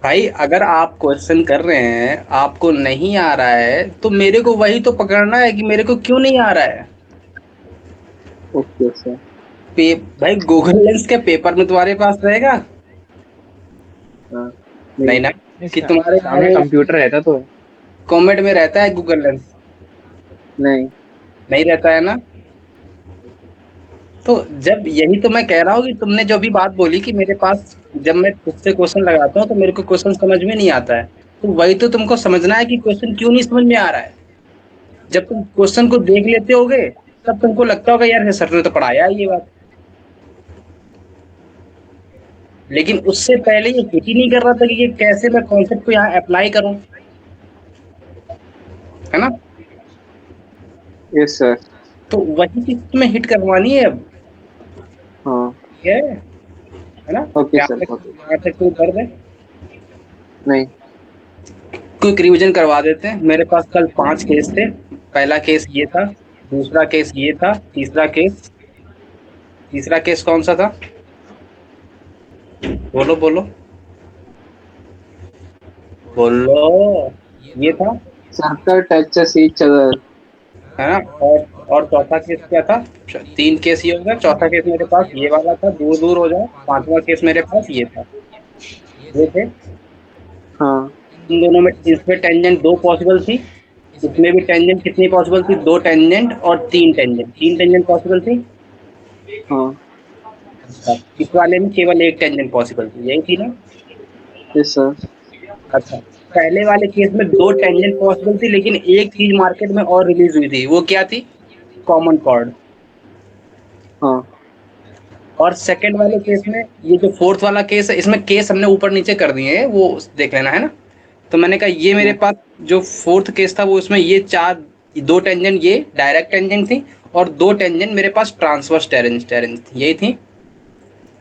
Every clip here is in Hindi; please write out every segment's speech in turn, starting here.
भाई अगर आप क्वेश्चन कर रहे हैं आपको नहीं आ रहा है तो मेरे को वही तो पकड़ना है कि मेरे को क्यों नहीं आ रहा है। Okay sir. भाई गूगल लेंस के पेपर में तुम्हारे पास रहेगा? हाँ। नहीं नहीं। ना। नहीं, कि तुम्हारे यहाँ सामने वो कंप्यूटर रहता तो है। कॉमेट में रहता है गूगल लेंस? नहीं। नहीं रहता है ना। तो जब यही तो मैं कह रहा हूँ कि तुमने जो भी बात बोली कि मेरे पास जब मैं खुद से क्वेश्चन लगाता हूँ तो मेरे को क्वेश्चन समझ में नहीं आता है। तो वही तो तुमको समझना है कि क्वेश्चन क्यों नहीं समझ में आ रहा है। जब तुम क्वेश्चन को देख लेते होगे तब तुमको लगता होगा यार सर ने तो पढ़ाया है ये बात। लेकिन उससे पहले ये हिट ही नहीं कर रहा था कि ये कैसे मैं कॉन्सेप्ट को यहाँ अप्लाई करूँ। है ना। Yes sir. तो वही चीज तुम्हें हिट करवानी है अब। हाँ। ठीक है ना। ओके यहाँ सर, तक ओके। यहाँ तक कोई दर्द है? नहीं। क्विक रिवीजन करवा देते हैं। मेरे पास कल 5 केस थे। पहला केस ये था, दूसरा केस ये था, तीसरा केस कौन सा था? बोलो बोलो बोलो। ये था। Circle touches each other. है ना। और चौथा केस क्या था? 3 केस ये हो गया। चौथा केस मेरे पास ये वाला था, दूर दूर हो जाओ। पांचवा केस मेरे पास ये था। ये थे। हाँ। इन दोनों में इसमें टेंजेंट 2 पॉसिबल थी। इसमें भी टेंजेंट कितनी पॉसिबल थी? 2 टेंजेंट और 3 टेंजेंट। 3 टेंजेंट पॉसिबल थी। हाँ। अच्छा, इस वाले में केवल 1 टेंजेंट पॉसिबल थी, यही थी ना। Yes sir. अच्छा, पहले वाले केस में 2 टेंजेंट पॉसिबल थी लेकिन एक चीज मार्केट में और रिलीज हुई थी, वो क्या थी? Common chord. हाँ। और सेकंड वाले केस में ये जो फोर्थ वाला केस है इसमें केस हमने ऊपर नीचे कर दिए हैं, वो देख लेना है ना। तो मैंने कहा ये मेरे हाँ। पास जो फोर्थ केस था वो इसमें ये 4, 2 टेंजेंट ये डायरेक्ट टेंजेंट थी और 2 टेंजेंट मेरे पास ट्रांसवर्स टेंजेंट थी, यही थी।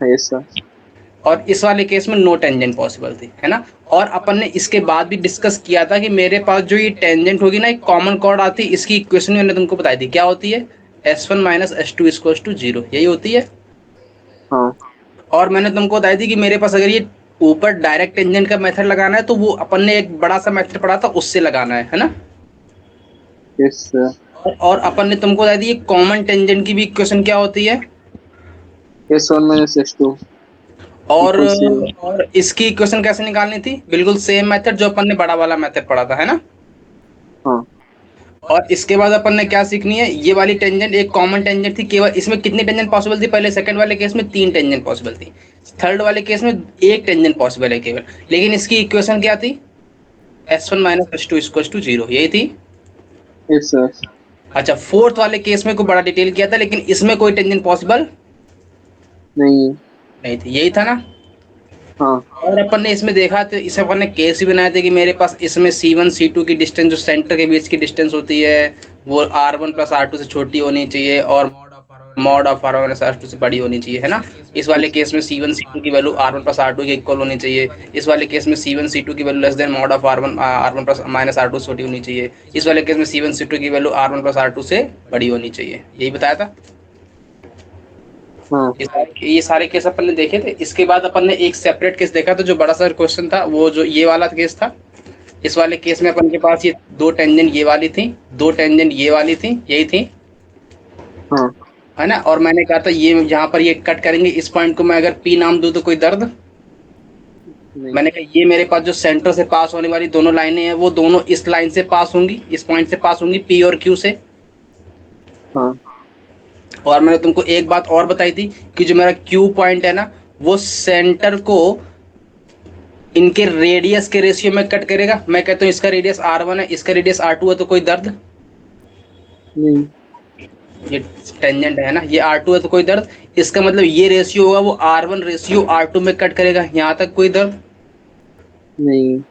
Yes sir. और इस वाले केस में नो टेंजेंट पॉसिबल थी, है ना। और अपन ने इसके बाद भी डिस्कस किया था कि मेरे पास जो ये टेंजेंट होगी ना, एक कॉमन कॉर्ड आती है, इसकी इक्वेशन मैंने तुमको बताई थी क्या होती है। S1 minus S2 equals to 0, यही होती है। हाँ। और मैंने तुमको बताई थी कि मेरे पास अगर ये ऊपर डायरेक्ट टेंजेंट का मेथड लगाना है तो वो अपन ने एक बड़ा सा मेथड पढ़ा था उससे लगाना है ना। Yes sir. और अपन ने तुमको बताई थी ये कॉमन टेंजेंट की भी इक्वेशन क्या होती है। S one minus S two और इक्वल जीरो। और इसकी इक्वेशन कैसे निकालनी थी? बिल्कुल सेम मेथड जो अपन ने बड़ा वाला मेथड पढ़ा था, है ना। हाँ। और इसके बाद अपन ने क्या सीखनी है, ये वाली टेंजेंट एक कॉमन टेंजेंट थी, केवल इसमें कितनी टेंजेंट पॉसिबल थी? पहले सेकंड वाले केस में 3 टेंजेंट पॉसिबल थी। थर्ड वाले केस में 1 टेंजेंट पॉसिबल है केवल। लेकिन इसकी इक्वेशन क्या थी? S1 minus S2 equal to 0, यही थी। Yes sir. अच्छा, फोर्थ वाले केस में को बड़ा डिटेल किया था लेकिन इसमें कोई टेंजेंट पॉसिबल नहीं। नहीं थी, यही था ना। हाँ। और अपन ने इसमें देखा तो इसे अपन ने केस भी बनाए थे कि मेरे पास इसमें C1 C2 की डिस्टेंस जो सेंटर के बीच की डिस्टेंस होती है वो R1 प्लस R2 से छोटी होनी चाहिए और mod of R1 plus R2 से बड़ी होनी चाहिए, है ना। इस वाले केस में C1 C2 की वैल्यू R1 प्लस R2 के इक्वल होनी चाहिए। इस वाले केस में C1 C2 की value less than mod of R1 plus minus R2 से छोटी होनी चाहिए। इस वाले केस में C1 C2 की वैल्यू R1 प्लस R2 से बड़ी होनी चाहिए, यही बताया था। हाँ। ये सारे केस अपन ने देखे थे। इसके बाद अपन ने एक सेपरेट केस देखा था जो बड़ा सा क्वेश्चन था, वो जो ये वाला केस था। इस वाले केस में अपन के पास ये 2 टेंजेंट ये वाली थी, 2 टेंजेंट ये वाली थी, यही थी, हाँ। है ना। और मैंने कहा था ये यहाँ पर ये कट करेंगे, इस पॉइंट को मैं अगर P नाम दूं तो कोई दर्द? नहीं। मैंने कहा ये मेरे पास जो सेंटर से पास होने वाली दोनों लाइनें हैं वो दोनों इस लाइन से पास होंगी, इस पॉइंट से पास होंगी, P और Q से। हाँ। और मैंने तुमको एक बात और बताई थी कि जो मेरा Q पॉइंट है ना वो सेंटर को इनके रेडियस के रेशियो में कट करेगा। मैं कहता हूँ इसका रेडियस R1 है, इसका रेडियस R2 है, तो कोई दर्द? नहीं। ये टेंजेंट है ना, ये R2 है तो कोई दर्द? इसका मतलब ये रेशियो होगा वो R1 रेशियो R2 में कट करेगा, यहाँ तक कोई दर्द? नहीं। ये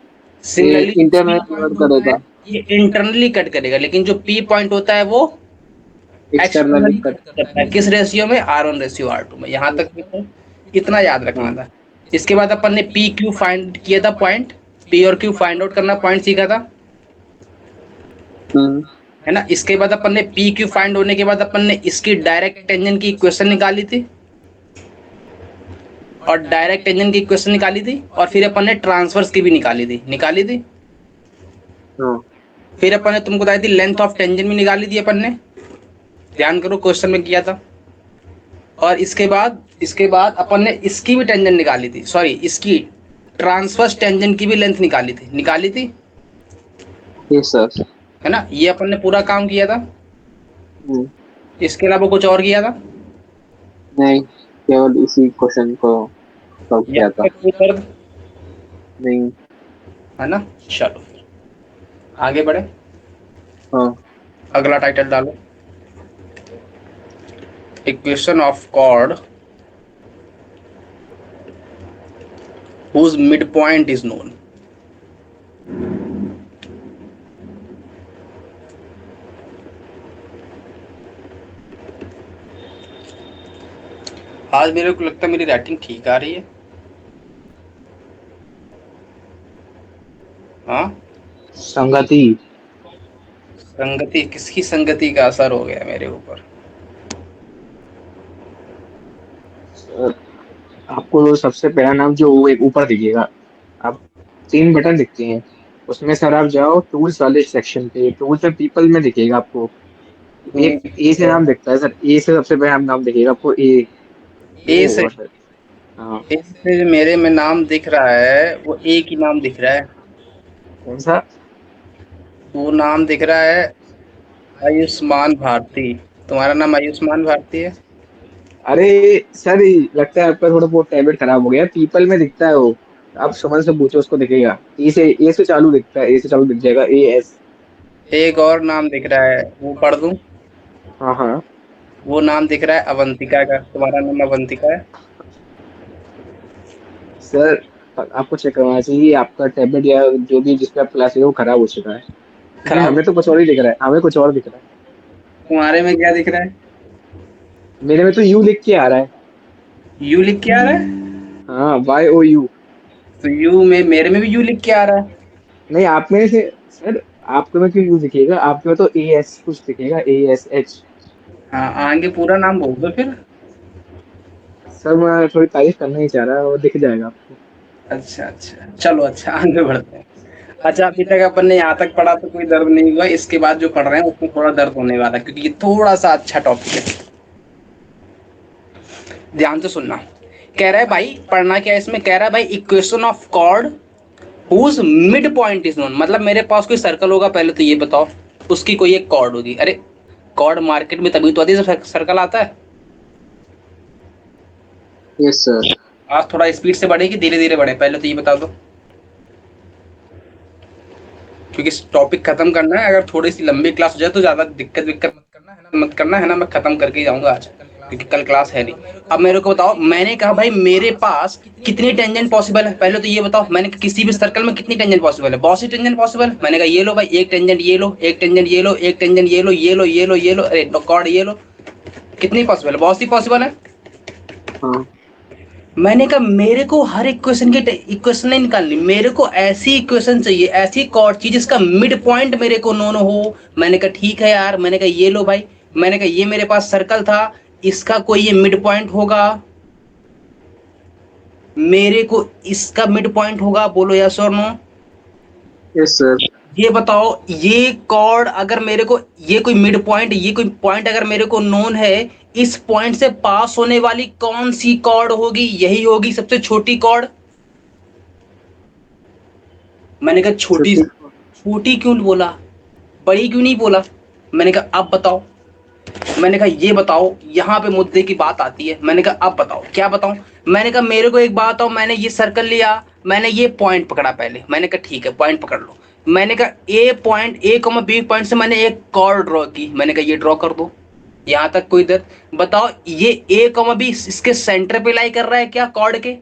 सिमिलरली जो P इंटरनल पॉइंट वर्ड होता है करेगा। ये इंटरनली कट करेगा लेकिन जो P पॉइंट होता है वो एक्सटर्नली एक्सटर्नली कट। कट करता है। किस रेशियो में? R1 रेशियो R2 में, यहाँ तक तो इतना याद रखना हाँ। था। इसके बाद अपन ने पी क्यू फाइंड किया था पॉइंट, पी और क्यू फाइंड आउट करना पॉइंट सीखा था, हम्म। है ना। इसके बाद अपन ने पी क्यू फाइंड होने के बाद अपन ने इसकी डायरेक्ट टेंजेंट की इक्वेशन निकाली थी। और डायरेक्ट टेंजेंट की इक्वेशन निकाली थी, और फिर अपन ने ट्रांसवर्स की भी निकाली थी। हाँ फिर अपन ने तुमको बताई थी लेंथ ऑफ टेंजेंट भी निकाली थी अपन ने, ध्यान करो क्वेश्चन में किया था। और इसके बाद अपन ने इसकी भी टेंजेंट निकाली थी, सॉरी इसकी ट्रांसवर्स टेंजेंट की भी लेंथ निकाली थी, यस सर। है ना। ये अपन ने पूरा काम किया था। हम्म, इसके अलावा कुछ और किया था नहीं, केवल इसी क्वेश्चन को सॉल्व या किया था। फिर कोई दर्द, नहीं। है ना। चलो फिर आगे बढ़े, हाँ अगला टाइटल डालो, equation of chord whose midpoint is known। आज मेरे को लगता है मेरी राइटिंग ठीक आ रही है। हाँ, संगति। संगति, किसकी संगति का असर हो गया मेरे ऊपर? आपको सबसे पहला नाम जो वो एक ऊपर दिखेगा, आप 3 बटन दिखते हैं, उसमें सर आप जाओ टूल्स वाले सेक्शन पे, टूल्स में पीपल में दिखेगा आपको एक ए से नाम दिखता है सर, ए से सबसे पहला नाम दिखेगा आपको, ए ए वो से, होगा सर। हाँ। ए से जो मेरे में नाम दिख रहा है वो एक ही नाम दिख रहा है। कौन सा? वो नाम दिख रहा है आयुष्मान भारती। तुम्हारा नाम आयुष्मान भारती है? अरे सर, लगता है आपका थोड़ा बहुत टैबलेट खराब हो गया, पीपल में दिखता है वो, आप सुमन से पूछो उसको दिखेगा, ए से चालू दिखता है, ए से चालू दिख जाएगा, ए एस। एक और नाम दिख रहा है, वो पढ़ दूं? हाँ हाँ वो नाम दिख रहा है अवंतिका का। तुम्हारा नाम अवंतिका है? सर, आपको चेक करवाना चाहिए आपका टैबलेट या जो भी जिसपे आप क्लास वो खराब हो चुका है, क्योंकि खराब? हमें तो कुछ और ही दिख रहा है, हमें कुछ और दिख रहा है। तुम्हारे में क्या दिख रहा है? मेरे में तो यू लिख के आ रहा है। यू लिख के आ रहा है? हाँ, YOU। तो यू में, मेरे में भी यू लिख के आ रहा है। नहीं, आप में से सर, आपके में क्यों यू दिखेगा, आपके में तो AS कुछ दिखेगा, ASH। हाँ, आगे पूरा नाम बोल दो फिर। सर मैं थोड़ी तारीफ करना ही चाह रहा है, वो दिख जाएगा आपको। अच्छा अच्छा, चलो अच्छा, आगे बढ़ते हैं। अच्छा, अभी तक अपन ने यहाँ तक पढ़ा तो कोई दर्द नहीं हुआ, इसके बाद जो पढ़ रहे हैं उसमें थोड़ा दर्द होने वाला है, क्योंकि ये थोड़ा सा अच्छा टॉपिक है। ध्यान से सुनना। कह रहा है भाई, पढ़ना क्या है इसमें, कह रहा है भाई equation of chord whose midpoint is known. मतलब मेरे पास कोई सर्कल होगा, पहले तो ये बताओ, उसकी कोई एक कॉर्ड होगी। अरे कॉर्ड मार्केट में तभी तो आती है जब सर्कल आता है। Yes sir. आज थोड़ा स्पीड से बढ़ेगी, धीरे धीरे बढ़े, पहले तो ये बता दो, क्योंकि टॉपिक खत्म करना है। अगर थोड़ी सी लंबी क्लास हो जाए तो ज्यादा दिक्कत विक्कत मत करना, है ना। मैं खत्म करके ही जाऊंगा आज, क्योंकि कल क्लास है नहीं। अब मेरे को बताओ, मैंने कहा भाई मेरे पास कितनी टेंजेंट पॉसिबल है, पहले तो ये बताओ। मैंने कहा किसी भी सर्कल में कितनी टेंजेंट पॉसिबल है, बहुत सी टेंजेंट पॉसिबल है। मैंने कहा ये लो भाई, एक टेंजेंट ये लो, एक टेंजेंट ये लो, एक टेंजेंट ये लो, ये लो, ये लो, ये लो, अरे कॉर्ड ये लो। कितनी पॉसिबल है? बहुत सी पॉसिबल है। हाँ मैंने कहा मेरे को हर इक्वेशन की इक्वेशन नहीं निकालनी, मेरे को ऐसी इक्वेशन चाहिए, ऐसी कॉर्ड चाहिए जिसका मिड पॉइंट मेरे को नोन हो। मैंने कहा ठीक है यार, मैंने कहा ये लो भाई, मैंने कहा ये मेरे पास सर्कल था, इसका कोई ये मिड पॉइंट होगा, मेरे को इसका मिड पॉइंट होगा, बोलो यस और नो। Yes sir. ये बताओ, ये कॉर्ड अगर मेरे को, ये कोई मिड पॉइंट, ये कोई पॉइंट अगर मेरे को नोन है, इस पॉइंट से पास होने वाली कौन सी कॉर्ड होगी? यही होगी सबसे छोटी कॉर्ड। मैंने कहा छोटी, छुट्टी। छोटी क्यों बोला, बड़ी क्यों नहीं बोला? मैंने कहा अब बताओ। मैंने कहा ये बताओ, यहाँ पे मुद्दे की बात आती है। मैंने कहा अब बताओ, क्या बताऊं? मैंने कहा मेरे को एक बात बताओ, मैंने ये सर्कल लिया, मैंने ये पॉइंट पकड़ा पहले, मैंने कहा ठीक है पॉइंट पकड़ लो। मैंने कहा ए point, A comma B point से मैंने एक कॉर्ड ड्रॉ की, मैंने कहा ये ड्रॉ कर दो। यहाँ तक कोई दर्द? बताओ ये ए कॉमा बी इसके सेंटर पे लाई कर रहा है क्या? कॉर्ड के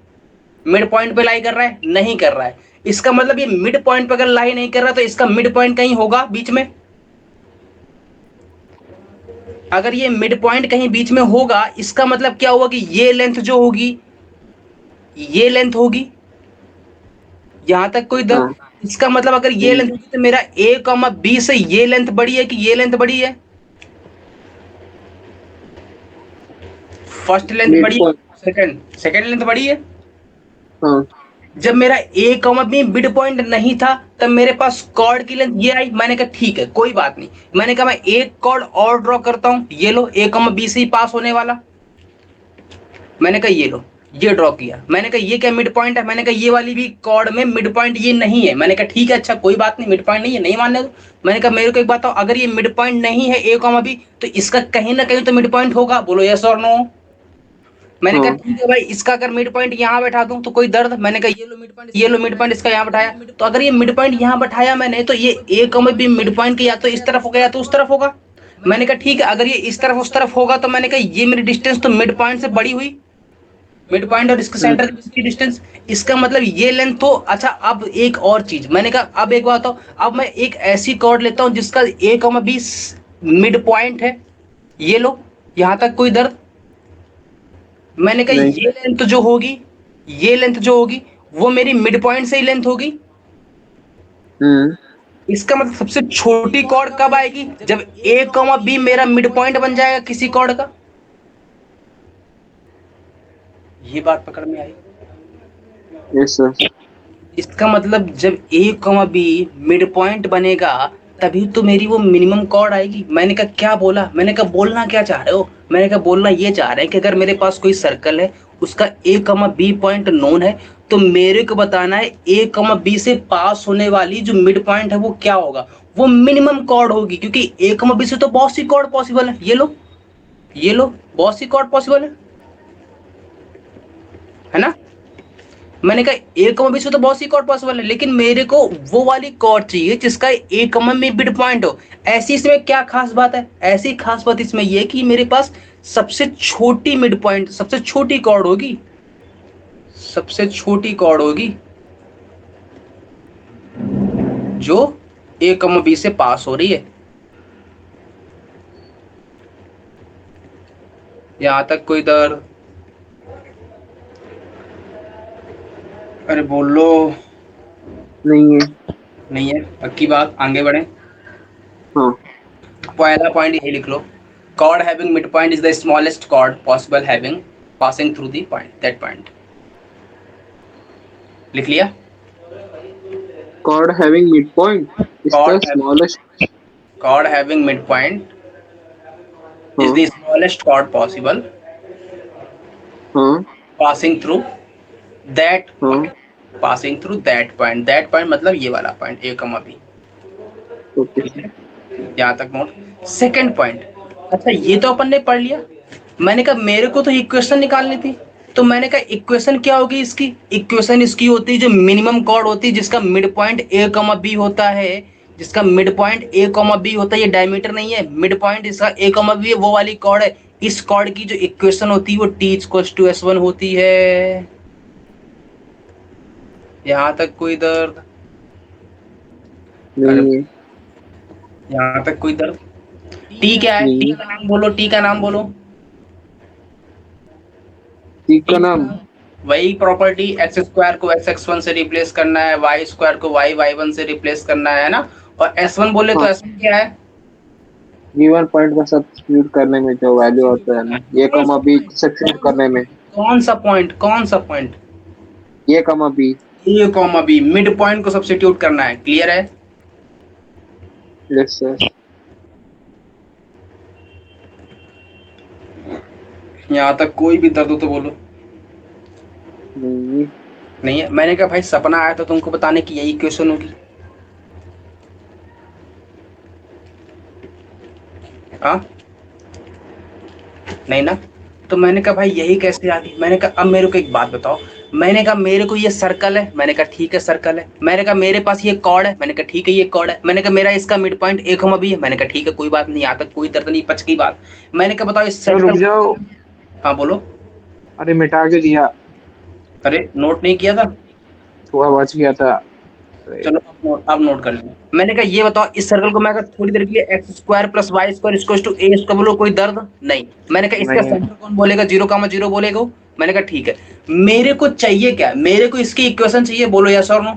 मिड पॉइंट पे लाई कर रहा है? नहीं कर रहा है। इसका मतलब ये मिड पॉइंट पे अगर लाई नहीं कर रहा तो इसका मिड पॉइंट कहीं होगा बीच में। अगर ये मिड पॉइंट कहीं बीच में होगा, इसका मतलब क्या हुआ कि ये लेंथ जो होगी, ये लेंथ होगी। यहां तक कोई दर्द? हाँ इसका मतलब अगर ये लेंथ होगी तो मेरा ए कॉमा बी से ये लेंथ बड़ी है कि ये लेंथ बड़ी है? फर्स्ट लेंथ मिड बड़ी है, पॉइंट। सेकंड लेंथ बड़ी है। हाँ जब मेरा ए कॉमा बी मिड पॉइंट नहीं था तब मेरे पास कॉर्ड की लेंथ ये आई। मैंने कहा ठीक है कोई बात नहीं, मैंने कहा मैं एक कॉर्ड और ड्रॉ करता हूं, ये लो ए कॉमा बी से ही पास होने वाला। मैंने कहा ये लो, ये ड्रॉ किया। मैंने कहा ये क्या मिड पॉइंट है, मैंने कहा ये वाली भी कॉर्ड में मिड पॉइंट ये नहीं है। मैंने कहा ठीक है अच्छा कोई बात नहीं, मिड पॉइंट नहीं है, नहीं मानने दो। मैंने कहा मेरे को एक बात बताओ, अगर ये मिड पॉइंट नहीं है ए कॉमा बी तो इसका कहीं ना कहीं तो मिड पॉइंट होगा, बोलो यस और नो। मैंने कहा हाँ ठीक है भाई, इसका अगर मिड पॉइंट यहाँ बैठा दूं तो कोई दर्द। मैंने कहा ये लो मिड पॉइंट, ये लो मिड पॉइंट इसका यहाँ बैठाया, तो अगर ये मिड पॉइंट यहाँ बैठाया मैंने तो ये ए कॉमा बी मिड पॉइंट के या तो इस तरफ होगा या तो उस तरफ होगा। मैंने कहा ठीक है, अगर ये इस तरफ उस तरफ होगा तो मैंने कहा ये मेरी डिस्टेंस तो मिड पॉइंट से बड़ी हुई, मिड पॉइंट और इसके सेंटर के बीच की डिस्टेंस, इसका मतलब ये लेंथ तो अच्छा। अब एक और चीज, मैंने कहा अब एक बात बताओ, अब मैं एक ऐसी कॉर्ड लेता हूं जिसका ए कॉमा बी मिड पॉइंट है, ये लो, यहां तक कोई दर्द। मैंने कहा नहीं। ये लेंथ जो होगी, ये लेंथ जो होगी वो मेरी मिड पॉइंट से ही लेंथ होगी। हम्म इसका मतलब सबसे छोटी कॉर्ड कब आएगी, जब ए कॉमा बी मेरा मिड पॉइंट बन जाएगा किसी कॉर्ड का। ये बात पकड़ में आई। Yes sir. इसका मतलब जब ए कॉमा बी मिड पॉइंट बनेगा तभी तो मेरी वो मिनिमम कॉर्ड आएगी। मैंने कहा क्या बोला, मैंने कहा बोलना क्या चाह रहे हो, मैंने कहा बोलना ये चाह रहे हैं कि अगर मेरे पास कोई सर्कल है उसका ए कॉमा बी पॉइंट नोन है तो मेरे को बताना है ए कॉमा बी से पास होने वाली जो मिड पॉइंट है वो क्या होगा, वो मिनिमम कॉर्ड होगी, क्योंकि ए कॉमा बी से तो बहुत सी कॉर्ड पॉसिबल है। ये लो, ये लो, बहुत सी कॉर्ड पॉसिबल है ना। मैंने कहा ए कॉमा बी से तो बहुत सी कॉर्ड पॉसिबल है, लेकिन मेरे को वो वाली कॉर्ड चाहिए जिसका ए कॉमा में मिड पॉइंट हो। ऐसी इसमें क्या खास बात है, ऐसी खास बात इसमें ये कि मेरे पास सबसे छोटी मिड पॉइंट, सबसे छोटी कॉर्ड होगी, सबसे छोटी कॉर्ड होगी जो ए कॉमा बी से पास हो रही है। यहां तक कोई दर्द? अरे बोलो। नहीं है। नहीं है, पक्की बात, आगे बढ़े। हाँ पहला पॉइंट यही लिख लो, chord having midpoint is the smallest chord possible having passing through the point, that point। लिख लिया। chord having midpoint is chord the having smallest। chord having midpoint is हाँ the smallest chord possible हाँ passing through that हाँ। point, passing through that point, that point मतलब ये वाला point A comma B. Okay. यहाँ तक नोट। सेकंड पॉइंट, अच्छा ये तो अपन ने पढ़ लिया। मैंने कहा मेरे को तो इक्वेशन निकालनी थी, तो मैंने कहा इक्वेशन क्या होगी इसकी, इक्वेशन इसकी होती है जो मिनिमम कॉर्ड होती है जिसका midpoint A comma B होता है, जिसका midpoint A comma B होता है। ये डायमीटर नहीं है, मिड पॉइंट इसका ए कॉमा बी है, वो वाली कॉर्ड है। इस कॉर्ड की जो इक्वेशन होती है वो T equals to S one होती है। यहाँ तक कोई दर्द? नहीं है। यहाँ तक कोई दर्द? टी क्या है, टी नहीं। का नाम बोलो, टी का नाम बोलो। ठीक का नाम। वही प्रॉपर्टी, एक्स स्क्वायर को एक्स एक्स वन से रिप्लेस करना है, वाई स्क्वायर को वाई वाई वन से रिप्लेस करना है ना। और एस वन बोले तो हाँ, एस वन क्या है? गिवन पॉइंट का सब्स्टिट्यूट करने में जो वैल्यू होता है ना, ये कॉमा बी सब्स्टिट्यूट करने में। कौन सा पॉइंट, कौन सा पॉइंट? ये कॉमा बी। ए कॉमा बी, मिड पॉइंट को सब्स्टिट्यूट करना है, क्लियर है? Yes sir. यहाँ तक कोई भी दर्द हो तो बोलो। नहीं। नहीं है। मैंने कहा भाई सपना आया था तुमको बताने की यही क्वेश्चन होगी। हाँ नहीं ना, तो मैंने कहा भाई यही कैसे आ गई। मैंने कहा अब मेरे को एक बात बताओ, मैंने कहा मेरे को ये सर्कल है, मैंने कहा ठीक है सर्कल है। मैंने कहा मेरे पास ये कॉर्ड है, मैंने कहा ठीक है ये कॉर्ड है। मैंने कहा मेरा इसका midpoint A comma B है, मैंने कहा ठीक है कोई बात नहीं, यहाँ तक कोई दर्द नहीं, पच की बात। मैंने कहा बताओ इस तो रुक सर्कल। जाओ, हाँ बोलो। अरे मिटा के दिया, अरे नोट नहीं किया था? थोड़ा बच गया था। अरे, चलो अब नोट कर लिया। मैंने कहा ये बताओ इस सर्कल को मैं अगर थोड़ी देर के लिए x square plus Y square equals to a इसका बोलो, कोई दर्द नहीं। मैंने कहा इसका नहीं। सेंटर कौन बोलेगा, 0,0 बोलेगा। मैंने कहा ठीक है। मेरे को चाहिए क्या, मेरे को इसकी इक्वेशन चाहिए, बोलो यस और नो।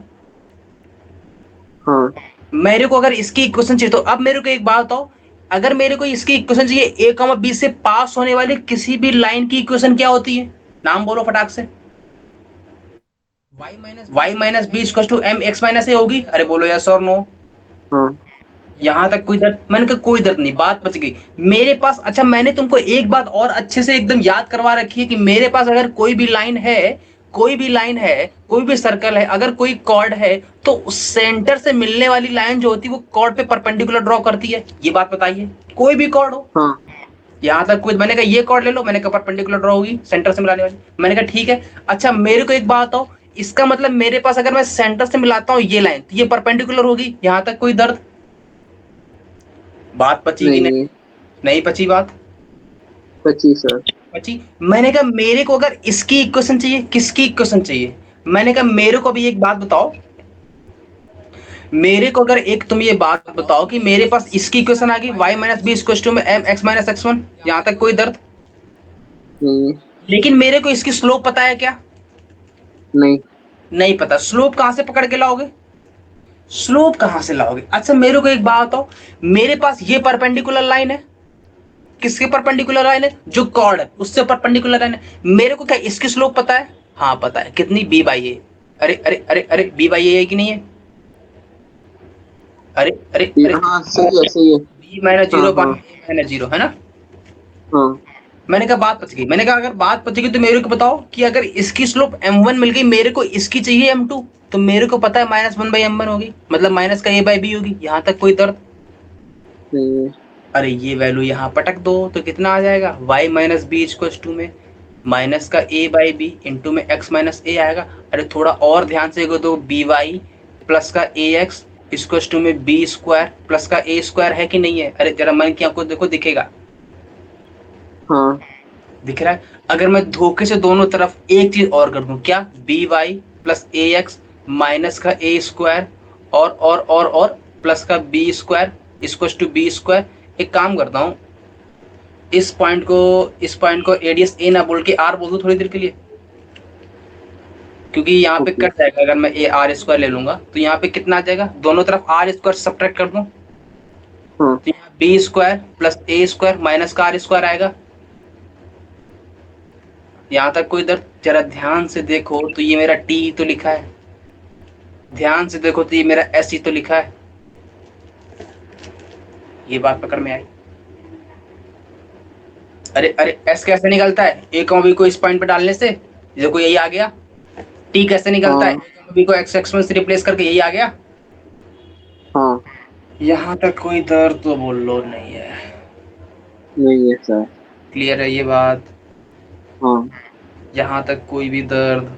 हाँ मेरे को अगर इसकी इक्वेशन चाहिए तो अब मेरे को एक बात बताओ, अगर मेरे को इसकी इक्वेशन चाहिए ए कॉमा बी से पास होने वाली किसी भी लाइन की इक्वेशन क्या होती है, नाम बोलो फटाक से। Y minus B equal to m x minus a होगी। अरे बोलो यस और नो। हाँ यहाँ तक कोई दर्द, मैंने कहा कोई दर्द नहीं, बात बच गई मेरे पास। अच्छा मैंने तुमको एक बात और अच्छे से एकदम याद करवा रखी है कि मेरे पास अगर कोई भी लाइन है, कोई भी लाइन है, कोई भी सर्कल है, अगर कोई कॉर्ड है, तो उस सेंटर से मिलने वाली लाइन जो होती है वो कॉर्ड पे परपेंडिकुलर ड्रॉ करती है। ये बात बताइए, कोई भी कॉर्ड हो। हाँ यहाँ तक कोई, मैंने कहा ये कॉर्ड ले लो, मैंने कहा परपेंडिकुलर ड्रॉ होगी सेंटर से मिलाने वाली, मैंने कहा ठीक है। अच्छा मेरे को एक बात हो, इसका मतलब मेरे पास अगर मैं सेंटर से मिलाता हूँ ये लाइन, तो ये परपेंडिकुलर होगी। यहाँ तक कोई दर्द, बात पची कि नहीं? नहीं नहीं पची बात? 25 सर। पची। मैंने कहा मेरे को अगर इसकी इक्वेशन चाहिए, किसकी इक्वेशन चाहिए? मैंने कहा मेरे को भी एक बात बताओ, मेरे को अगर एक तुम ये बात बताओ कि मेरे पास इसकी इक्वेशन आ गई y minus B equal to में m x minus x one, यहाँ तक कोई दर्द? नहीं लेकिन मेरे को इसकी स्लोप पता है क्या? नहीं नहीं पता। स्लोप कहां से पकड़ के लाओगे? स्लोप कहां से लाओगे? अच्छा मेरे को एक बात बताओ, मेरे पास ये परपेंडिकुलर लाइन है, किसके परपेंडिकुलर लाइन है? जो कॉर्ड है उससे परपेंडिकुलर लाइन है। मेरे को क्या इसकी स्लोप पता है? हाँ पता है, कितनी? बी बाई ए। अरे अरे अरे अरे बी बाई ए है कि नहीं है? अरे अरे अरे हाँ सही है सही है। बी माइनस हाँ जीरो हाँ माइनस जीरो है ना। हाँ मैंने कहा बात बच गई। मैंने कहा अगर बात बच गई तो मेरे को बताओ कि अगर इसकी स्लोप m1 मिल गई, मेरे को इसकी चाहिए m2, तो मेरे को पता है माइनस वन बाई m1 होगी, मतलब माइनस का a बाई बी होगी। यहाँ तक कोई दर्द? नहीं अरे ये वैल्यू यहाँ पटक दो तो कितना आ जाएगा? y minus B equal to में माइनस का a बाई बी इंटू में x माइनस ए आएगा। अरे थोड़ा और ध्यान से देखो तो बी वाई प्लस का ए एक्स इक्वल टू में बी स्क्वायर प्लस का ए स्क्वायर है कि नहीं है? अरे जरा मन की आपको देखो, दिखेगा? हाँ दिख रहा है? अगर मैं धोखे से दोनों तरफ एक चीज और कर दूं, क्या? B Y plus A X minus का ए स्क्वायर और प्लस का B square equal to B square. एक काम करता हूँ, इस पॉइंट को एडीएस ए ना बोल के आर बोल दूं थोड़ी देर के लिए, क्योंकि यहाँ पे ओके कट जाएगा। अगर मैं ए आर स्क्वायर ले लूंगा तो यहाँ पे कितना आ जाएगा? दोनों तरफ आर स्क्वायर सब्ट्रैक्ट कर दूं हाँ तो यहाँ बी स्क्वायर प्लस ए स्क्वायर माइनस का आर स्क्वायर आएगा। यहाँ तक कोई दर्द? जरा ध्यान से देखो तो ये मेरा टी तो लिखा है, ध्यान से देखो तो ये मेरा एस ही तो लिखा है। ये बात पकड़ में आई? अरे अरे एस कैसे निकलता है ए कॉमा बी को इस पॉइंट पे डालने से? देखो यही आ गया। टी कैसे निकलता है? हाँ ए कॉमा बी को एक्स एक्स वन से रिप्लेस करके यही आ गया। हाँ यहाँ तक कोई दर्द तो बोल लो नहीं है? नहीं है सर। क्लियर है ये बात? हाँ यहाँ तक कोई भी दर्द?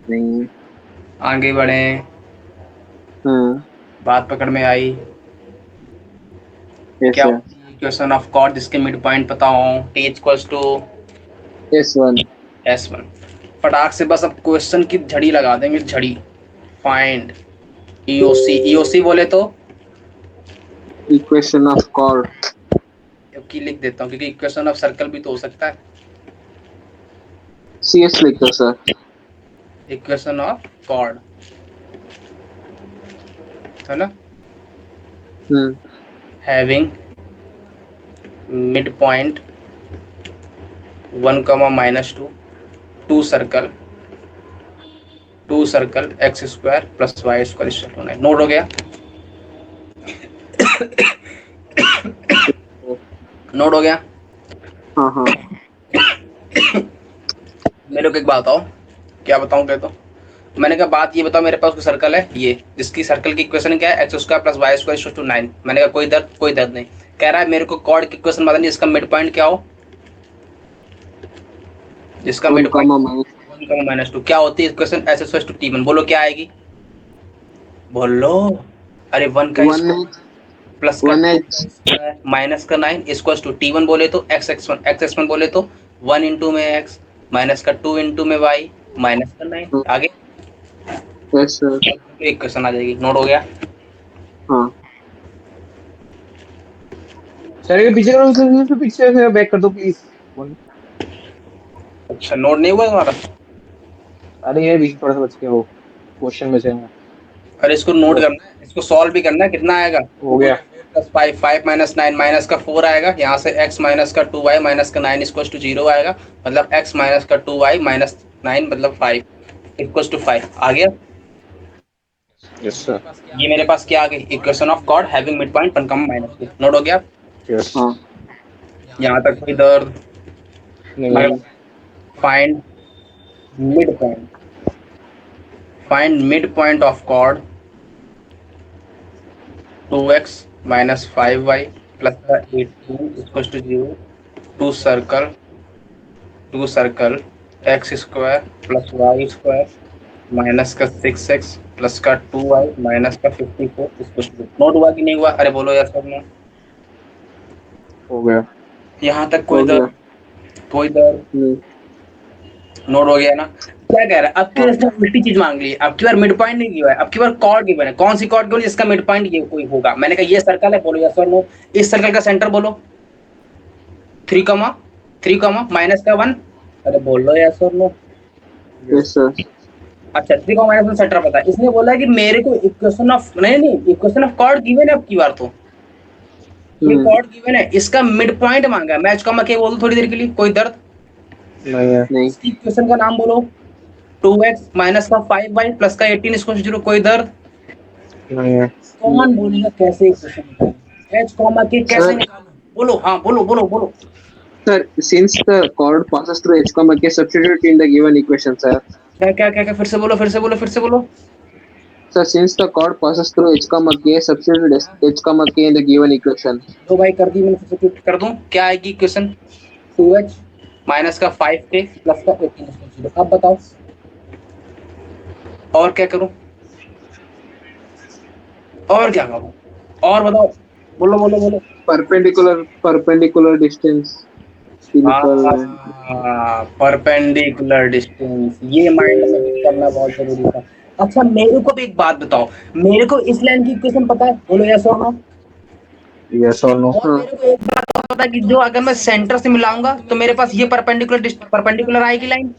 नहीं आगे बढ़े, हाँ बात पकड़ में आई? यस क्या सर। इक्वेशन ऑफ कॉर्ड जिसके मिड पॉइंट पता हो? T equals to S1 S1। फटाक से बस अब क्वेश्चन की झड़ी लगा देंगे, झड़ी। फाइंड EOC, EOC बोले तो इक्वेशन ऑफ कॉर्ड। की लिख देता हूँ क्योंकि इक्वेशन ऑफ सर्कल भी तो हो सकता है। CS लिख दो सर। इक्वेशन ऑफ कॉर्ड है ना, having midpoint 1, -2 to circle X square plus Y square equal to 9। Note हो गया? नोट हो गया? हाँ हाँ मेरे को एक बात बताओ, क्या बताऊं? कह तो मैंने कहा बात ये बताओ, मेरे पास कोई सर्कल है ये, जिसकी सर्कल की इक्वेशन क्या है? X square plus Y square equal to 9। मैंने कहा कोई दर्द? कोई दर्द नहीं। कह रहा है मेरे को कॉर्ड की इक्वेशन बतानी जिसका मिड पॉइंट क्या हो, जिसका मिड पॉइंट 1, -2 क्या होती है equation? S equal to T one. बोलो क्या आएगी? बोलो। अरे 1 का प्लस का माइनस का 9 इक्वल टू टी वन बोले तो x x1 बोले तो 1 इंटू में x माइनस का 2 इंटू में y माइनस का 9। आगे यस सर। एक क्वेश्चन आ जाएगी। नोट हो गया? हाँ सर ये पीछे करो, सर पीछे से बैक कर दो प्लीज। अच्छा नोट नहीं हुआ तुम्हारा? अरे ये बीच थोड़ा सा बच गया वो क्वेश्चन में से। अरे इसको नोट करना है, इसको सॉल्व भी करना है। कितना आएगा? हो गया। प्लस 5 माइनस 9 माइनस का 4 आएगा। यहाँ से x माइनस का 2y माइनस का 9 इक्वल टू 0 आएगा, मतलब x माइनस का 2y माइनस 9 मतलब 5। इक्वल्स टू 5 आ गया। Yes sir. ये मेरे पास क्या आ गई, equation of chord having midpoint 1 -2 note हो गया। यस। हाँ यहाँ तक कोई दर्द? नहीं। Find midpoint, find mid point of chord 2x minus 5y plus the 18 equals to 0 to circle x square plus y square minus का 6x प्लस का 2y माइनस का 54 इक्वल्स टू नोट हुआ कि नहीं हुआ? अरे बोलो यार सब ने। हो गया। यहाँ तक हो कोई गया। दर, कोई दर नहीं। नोट हो गया ना? क्या कह रहा है अब की हाँ। इसने उल्टी चीज मांग ली, अब की बार मिड पॉइंट नहीं दिया है, अब की बार कॉर्ड गिवन है। कौन सी कॉर्ड गिवन जिसका मिड पॉइंट ये कोई होगा? मैंने कहा ये सर्कल है, बोलो यस और नो। इस सर्कल का सेंटर बोलो 3, माइनस का 1। अरे बोलो यस और नो। Yes sir. अच्छा 3, माइनस 1 सेंटर पता है। इसने बोला कि मेरे को इक्वेशन ऑफ नहीं इक्वेशन ऑफ कॉर्ड गिवन है अब की बार। तो ये कॉर्ड गिवन है, इसका मिड पॉइंट मांगा है। मैच कॉमा के बोल दो थोड़ी देर के लिए, कोई दर्द? नहीं है। नहीं। इसकी इक्वेशन का नाम बोलो 2x माइनस का 5y प्लस का 18 इसको 0, कोई दर्द? नहीं है। कौन बोलेगा कैसे इक्वेशन निकालूं, एच कॉमा के कैसे सर निकालूं? बोलो, हाँ बोलो बोलो बोलो। sir, since the chord passes through h comma k, substitute in the given equation, sir. क्या क्या क्या क्या फिर से बोलो, फिर से बोलो, फिर से बोलो। Sir, since the chord passes through h comma k, substitute h comma k in the given equation. तो भाई कर दी मैंने, सब्स्टिट्यूट कर दूं। क्या आएगी इक्वेशन? 2h माइनस का 5k प्लस का 18 इसको 0। अब बताओ और क्या करूं, और क्या करूं, और बताओ, बोलो बोलो बोलो। Perpendicular distance. परपेंडिकुलर डिस्टेंस, ये माइंड में फिक्स करना बहुत जरूरी था। अच्छा मेरे को भी एक बात बताओ, मेरे को इस लाइन की इक्वेशन पता है, बोलो यस और नो। यस और नो। और मेरे को एक बात और पता है कि जो अगर मैं सेंटर से मिलाऊंगा तो मेरे पास ये परपेंडिकुलर आएगी लाइन।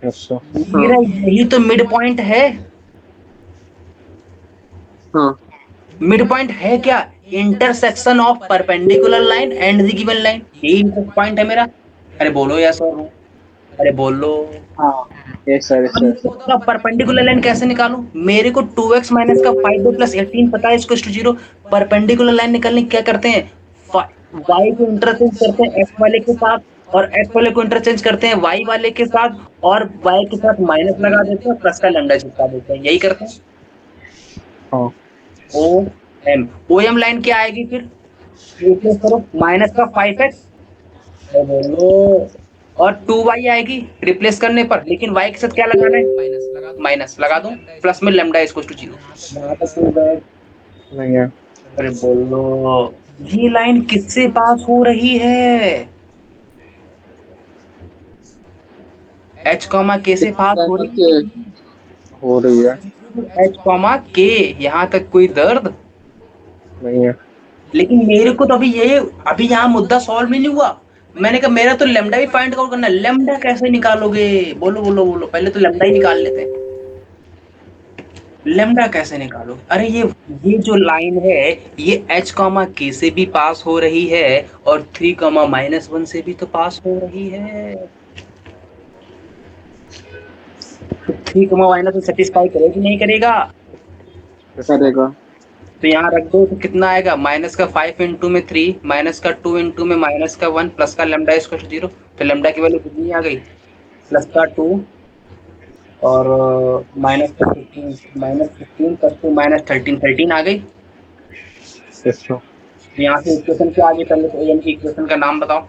Yes sir. मेरा यही तो मिड पॉइंट है। हाँ। मिड पॉइंट है क्या? Intersection of perpendicular line and the given line, यही पॉइंट है मेरा। अरे बोलो यस और नो, अरे बोलो। हाँ। Yes sir. Yes अब sir. मेरे को बताओ परपेंडिकुलर लाइन कैसे निकालूं? मेरे को 2x माइनस का 5 प्लस 18 पता है इसको 0। परपेंडिकुलर लाइन निकालने क्या करते हैं, y को इंटरचेंज करते हैं x वाले के साथ, और x वाले को इंटरचेंज करते हैं y वाले के साथ, और y के साथ माइनस लगा देते हैं, प्लस का लैम्डा चिपका देते हैं, यही करते हैं। हाँ। ओ एम लाइन क्या आएगी फिर? रिप्लेस करो माइनस का 5x बोलो, और 2y आएगी रिप्लेस करने पर, लेकिन y के साथ क्या लगाना है, माइनस लगा दूं, प्लस में लैम्डा इज इक्वल टू 0। यहाँ तक कोई बात? नहीं है। अरे बोलो, ये लाइन किससे पास हो रही है? h कॉमा k से पास हो रही है, हो रही है। h comma k। यहाँ तक कोई दर्द? नहीं है। लेकिन मेरे को तो अभी यहाँ मुद्दा सॉल्व ही नहीं हुआ। मैंने कहा मेरा तो लैम्डा ही फाइंड आउट करना है। लैम्डा कैसे निकालोगे? बोलो बोलो बोलो, पहले तो लैम्डा ही निकाल लेते हैं। लैम्डा कैसे निकालो? अरे ये जो लाइन है ये h कॉमा k से भी पास हो रही है, और 3 कॉमा -1 से भी तो पास हो रही है। 3 कॉमा -1 सेटिस्फाई करेगी नहीं करेगा? करेगा। तो यहाँ रख दो तो कितना आएगा, माइनस का 5 इंटू में 3, माइनस का 2 इंटू में माइनस का 1, प्लस का लैम्डा इक्वल टू 0। तो लैम्डा की वैल्यू कितनी आ गई, प्लस का 2 और माइनस का 15, -15 प्लस 2 -13 आ गई। Yes sir. यहाँ से इक्वेशन क्या आ गई, पहले तो ओएम की इक्वेशन का नाम बताओ।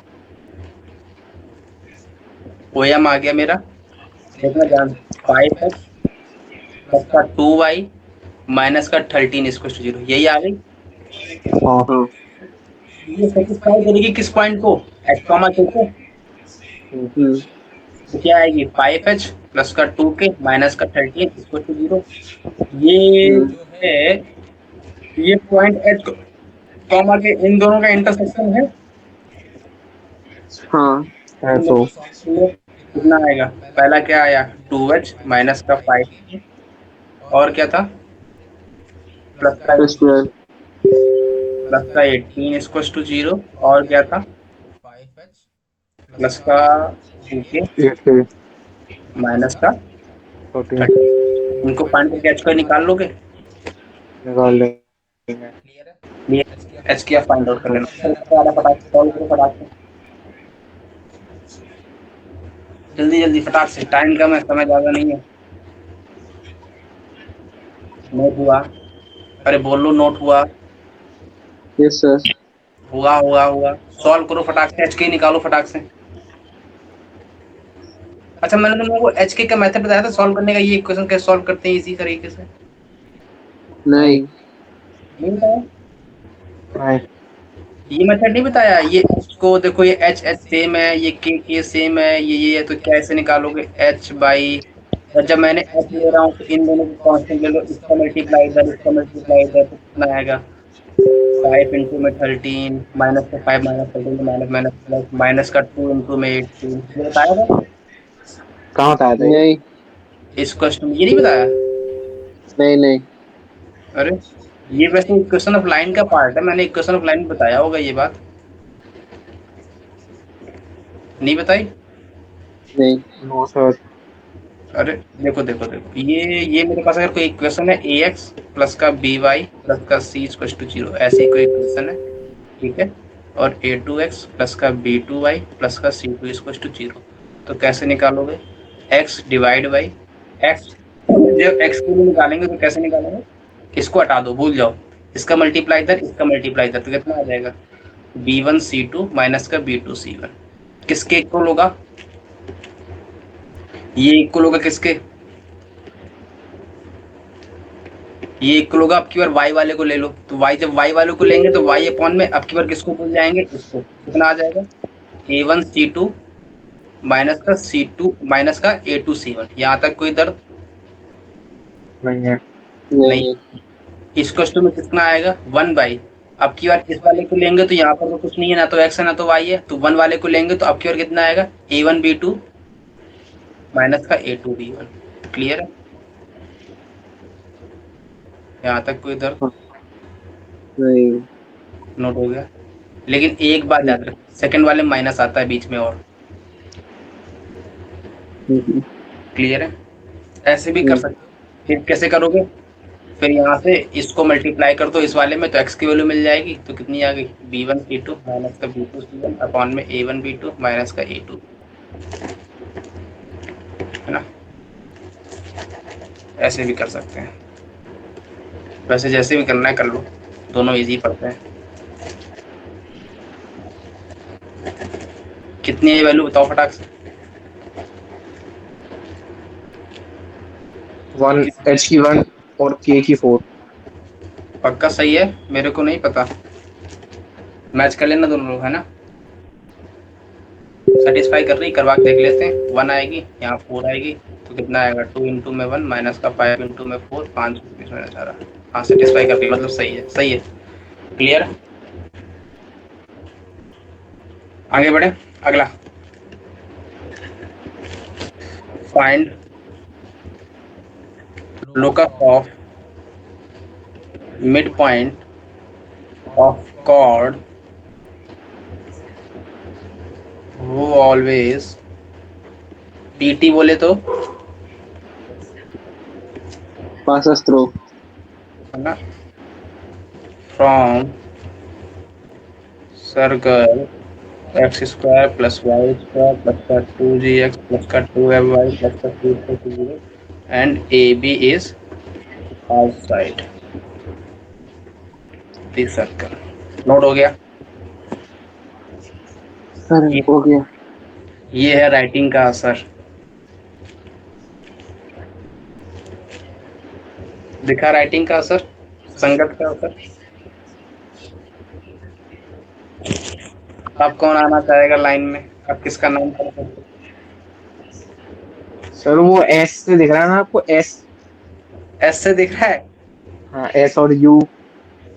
ओएम आ गया मेरा, देखना ध्यान, 5x प्लस का 2y माइनस का 13 इक्वल टू 0, यही आ गई। हाँ। हाँ। ये सेटिस्फाई करेगी किस पॉइंट को, h कॉमा k को। तो क्या आएगी, 5h प्लस का 2k माइनस का 13 इक्वल टू 0। ये जो है ये पॉइंट h कॉमा के इन दोनों का इंटरसेक्शन है। हाँ। है तो। कितना आएगा, पहला क्या आया 2h माइनस का 5 और क्या था, प्लस का Plus 12. 18 इक्वल टू 0, और क्या था, प्लस का 2k ये माइनस का 14 इनको फाइंड करके एच को निकाल लोगे। निकाल लेंगे। एच की आप फाइंड आउट कर लेना। फटाक से सॉल्व करो, फटाक से, जल्दी जल्दी, फटाक से, टाइम कम है, समय ज्यादा नहीं है। नोट हुआ? अरे बोल लो, नोट हुआ? Yes sir. हुआ हुआ हुआ। सॉल्व करो फटाक से, एच के निकालो फटाक से। अच्छा, मैंने तुम लोगों को एच के का मेथड बताया था सॉल्व करने का, ये इक्वेशन कैसे सॉल्व करते हैं इसी तरीके से? नहीं नहीं बताया? नहीं ये मेथड नहीं बताया? ये एच को देखो, ये एच एच सेम है, ये के सेम है, ये है, तो कैसे निकालोगे? एच बाई, और जब मैंने एच ले रहा हूँ तो इन दोनों को कांस्टेंट ले लो, इसका मल्टीप्लाई इधर, इसका मल्टीप्लाई इधर, तो कितना आएगा? 5 इंटू में 13, माइनस का 5, minus 13, minus minus plus, minus का 2 इंटू में 18, ये बताया था कहाँ बताया था ये? नहीं इस क्वेश्चन में? ये नहीं बताया? नहीं नहीं अरे ये वैसे इक्वेशन ऑफ लाइन का पार्ट है, मैंने इक्वेशन ऑफ लाइन में बताया होगा ये बात, नहीं बताई? नहीं। No sir. अरे देखो देखो देखो, ये मेरे पास अगर कोई इक्वेशन है ए एक्स प्लस का बी वाई प्लस का सी इक्वल टू 0, ऐसी कोई इक्वेशन है, ठीक है, और ए टू एक्स प्लस का बी टू वाई प्लस का सी टू इक्वल टू 0, तो कैसे निकालोगे? एक्स डिवाइड बाई एक्स, जब एक्स को भी निकालेंगे तो कैसे निकालेंगे? इसको हटा दो, भूल जाओ, इसका मल्टीप्लाई इधर, इसका मल्टीप्लाई इधर, तो कितना आ जाएगा? b1 c2 माइनस का b2 c1, किसके इक्वल होगा? ये इक्वल होगा किसके? ये इक्वल होगा, अब की बार y वाले को ले लो, तो y, जब y वाले को लेंगे तो y अपॉन में अब की बार किसको भूल जाएंगे? इसको, कितना आ जाएगा? a1 c2 माइनस का c2 माइनस का a2 c1, यहाँ तक कोई दर्द नहीं है। नहीं? इस क्वेश्चन में कितना आएगा? 1 बाई, अब की बार इस वाले को लेंगे तो यहाँ पर तो कुछ नहीं है, ना तो x है ना तो y है, तो 1 वाले को लेंगे तो अब की बार कितना आएगा? a1 b2 माइनस का a2 b1। क्लियर है? यहाँ तक कोई दर्द नहीं। नोट हो गया? लेकिन एक बात याद रख, सेकंड वाले माइनस आता है बीच में, और क्लियर है? ऐसे भी कर सकते हो। फिर कैसे करोगे? फिर यहाँ से इसको मल्टीप्लाई कर दो इस वाले में, तो x की वैल्यू मिल जाएगी, तो कितनी आ गई? b1 c2 माइनस का b2 c1 अपॉन में a1 b2 माइनस का a2, है ना? ऐसे भी कर सकते हैं, वैसे जैसे भी करना है कर लो, दोनों इजी पड़ते हैं। कितनी है वैल्यू बताओ फटाक से? 1 h की 1 और k की 4। पक्का सही है? मेरे को नहीं पता, मैच कर लेना दोनों लोग, है ना? सेटिस्फाई कर रही, करवा के देख लेते हैं। 1 आएगी, यहाँ 4 आएगी, तो कितना आएगा? 2 इंटू में 1 माइनस का 5 इंटू में 4, 5 इसमें 18। हाँ, सेटिस्फाई कर रही, मतलब सही है, सही है। क्लियर? आगे बढ़े, अगला, find locus of mid point of chord वो ऑलवेज, dt बोले तो passes through है ना, from circle X square plus Y square plus का 2gx प्लस का 2my प्लस का 2 and AB is outside this circle. Note हो गया? सर हो गया। ये है राइटिंग का असर, दिखा राइटिंग का असर, संगत का असर। अब कौन आना चाहेगा लाइन में? अब किसका नाम पढ़ सकते? सर वो s से दिख रहा है ना आपको? s। एस से दिख रहा है? हाँ, s और u।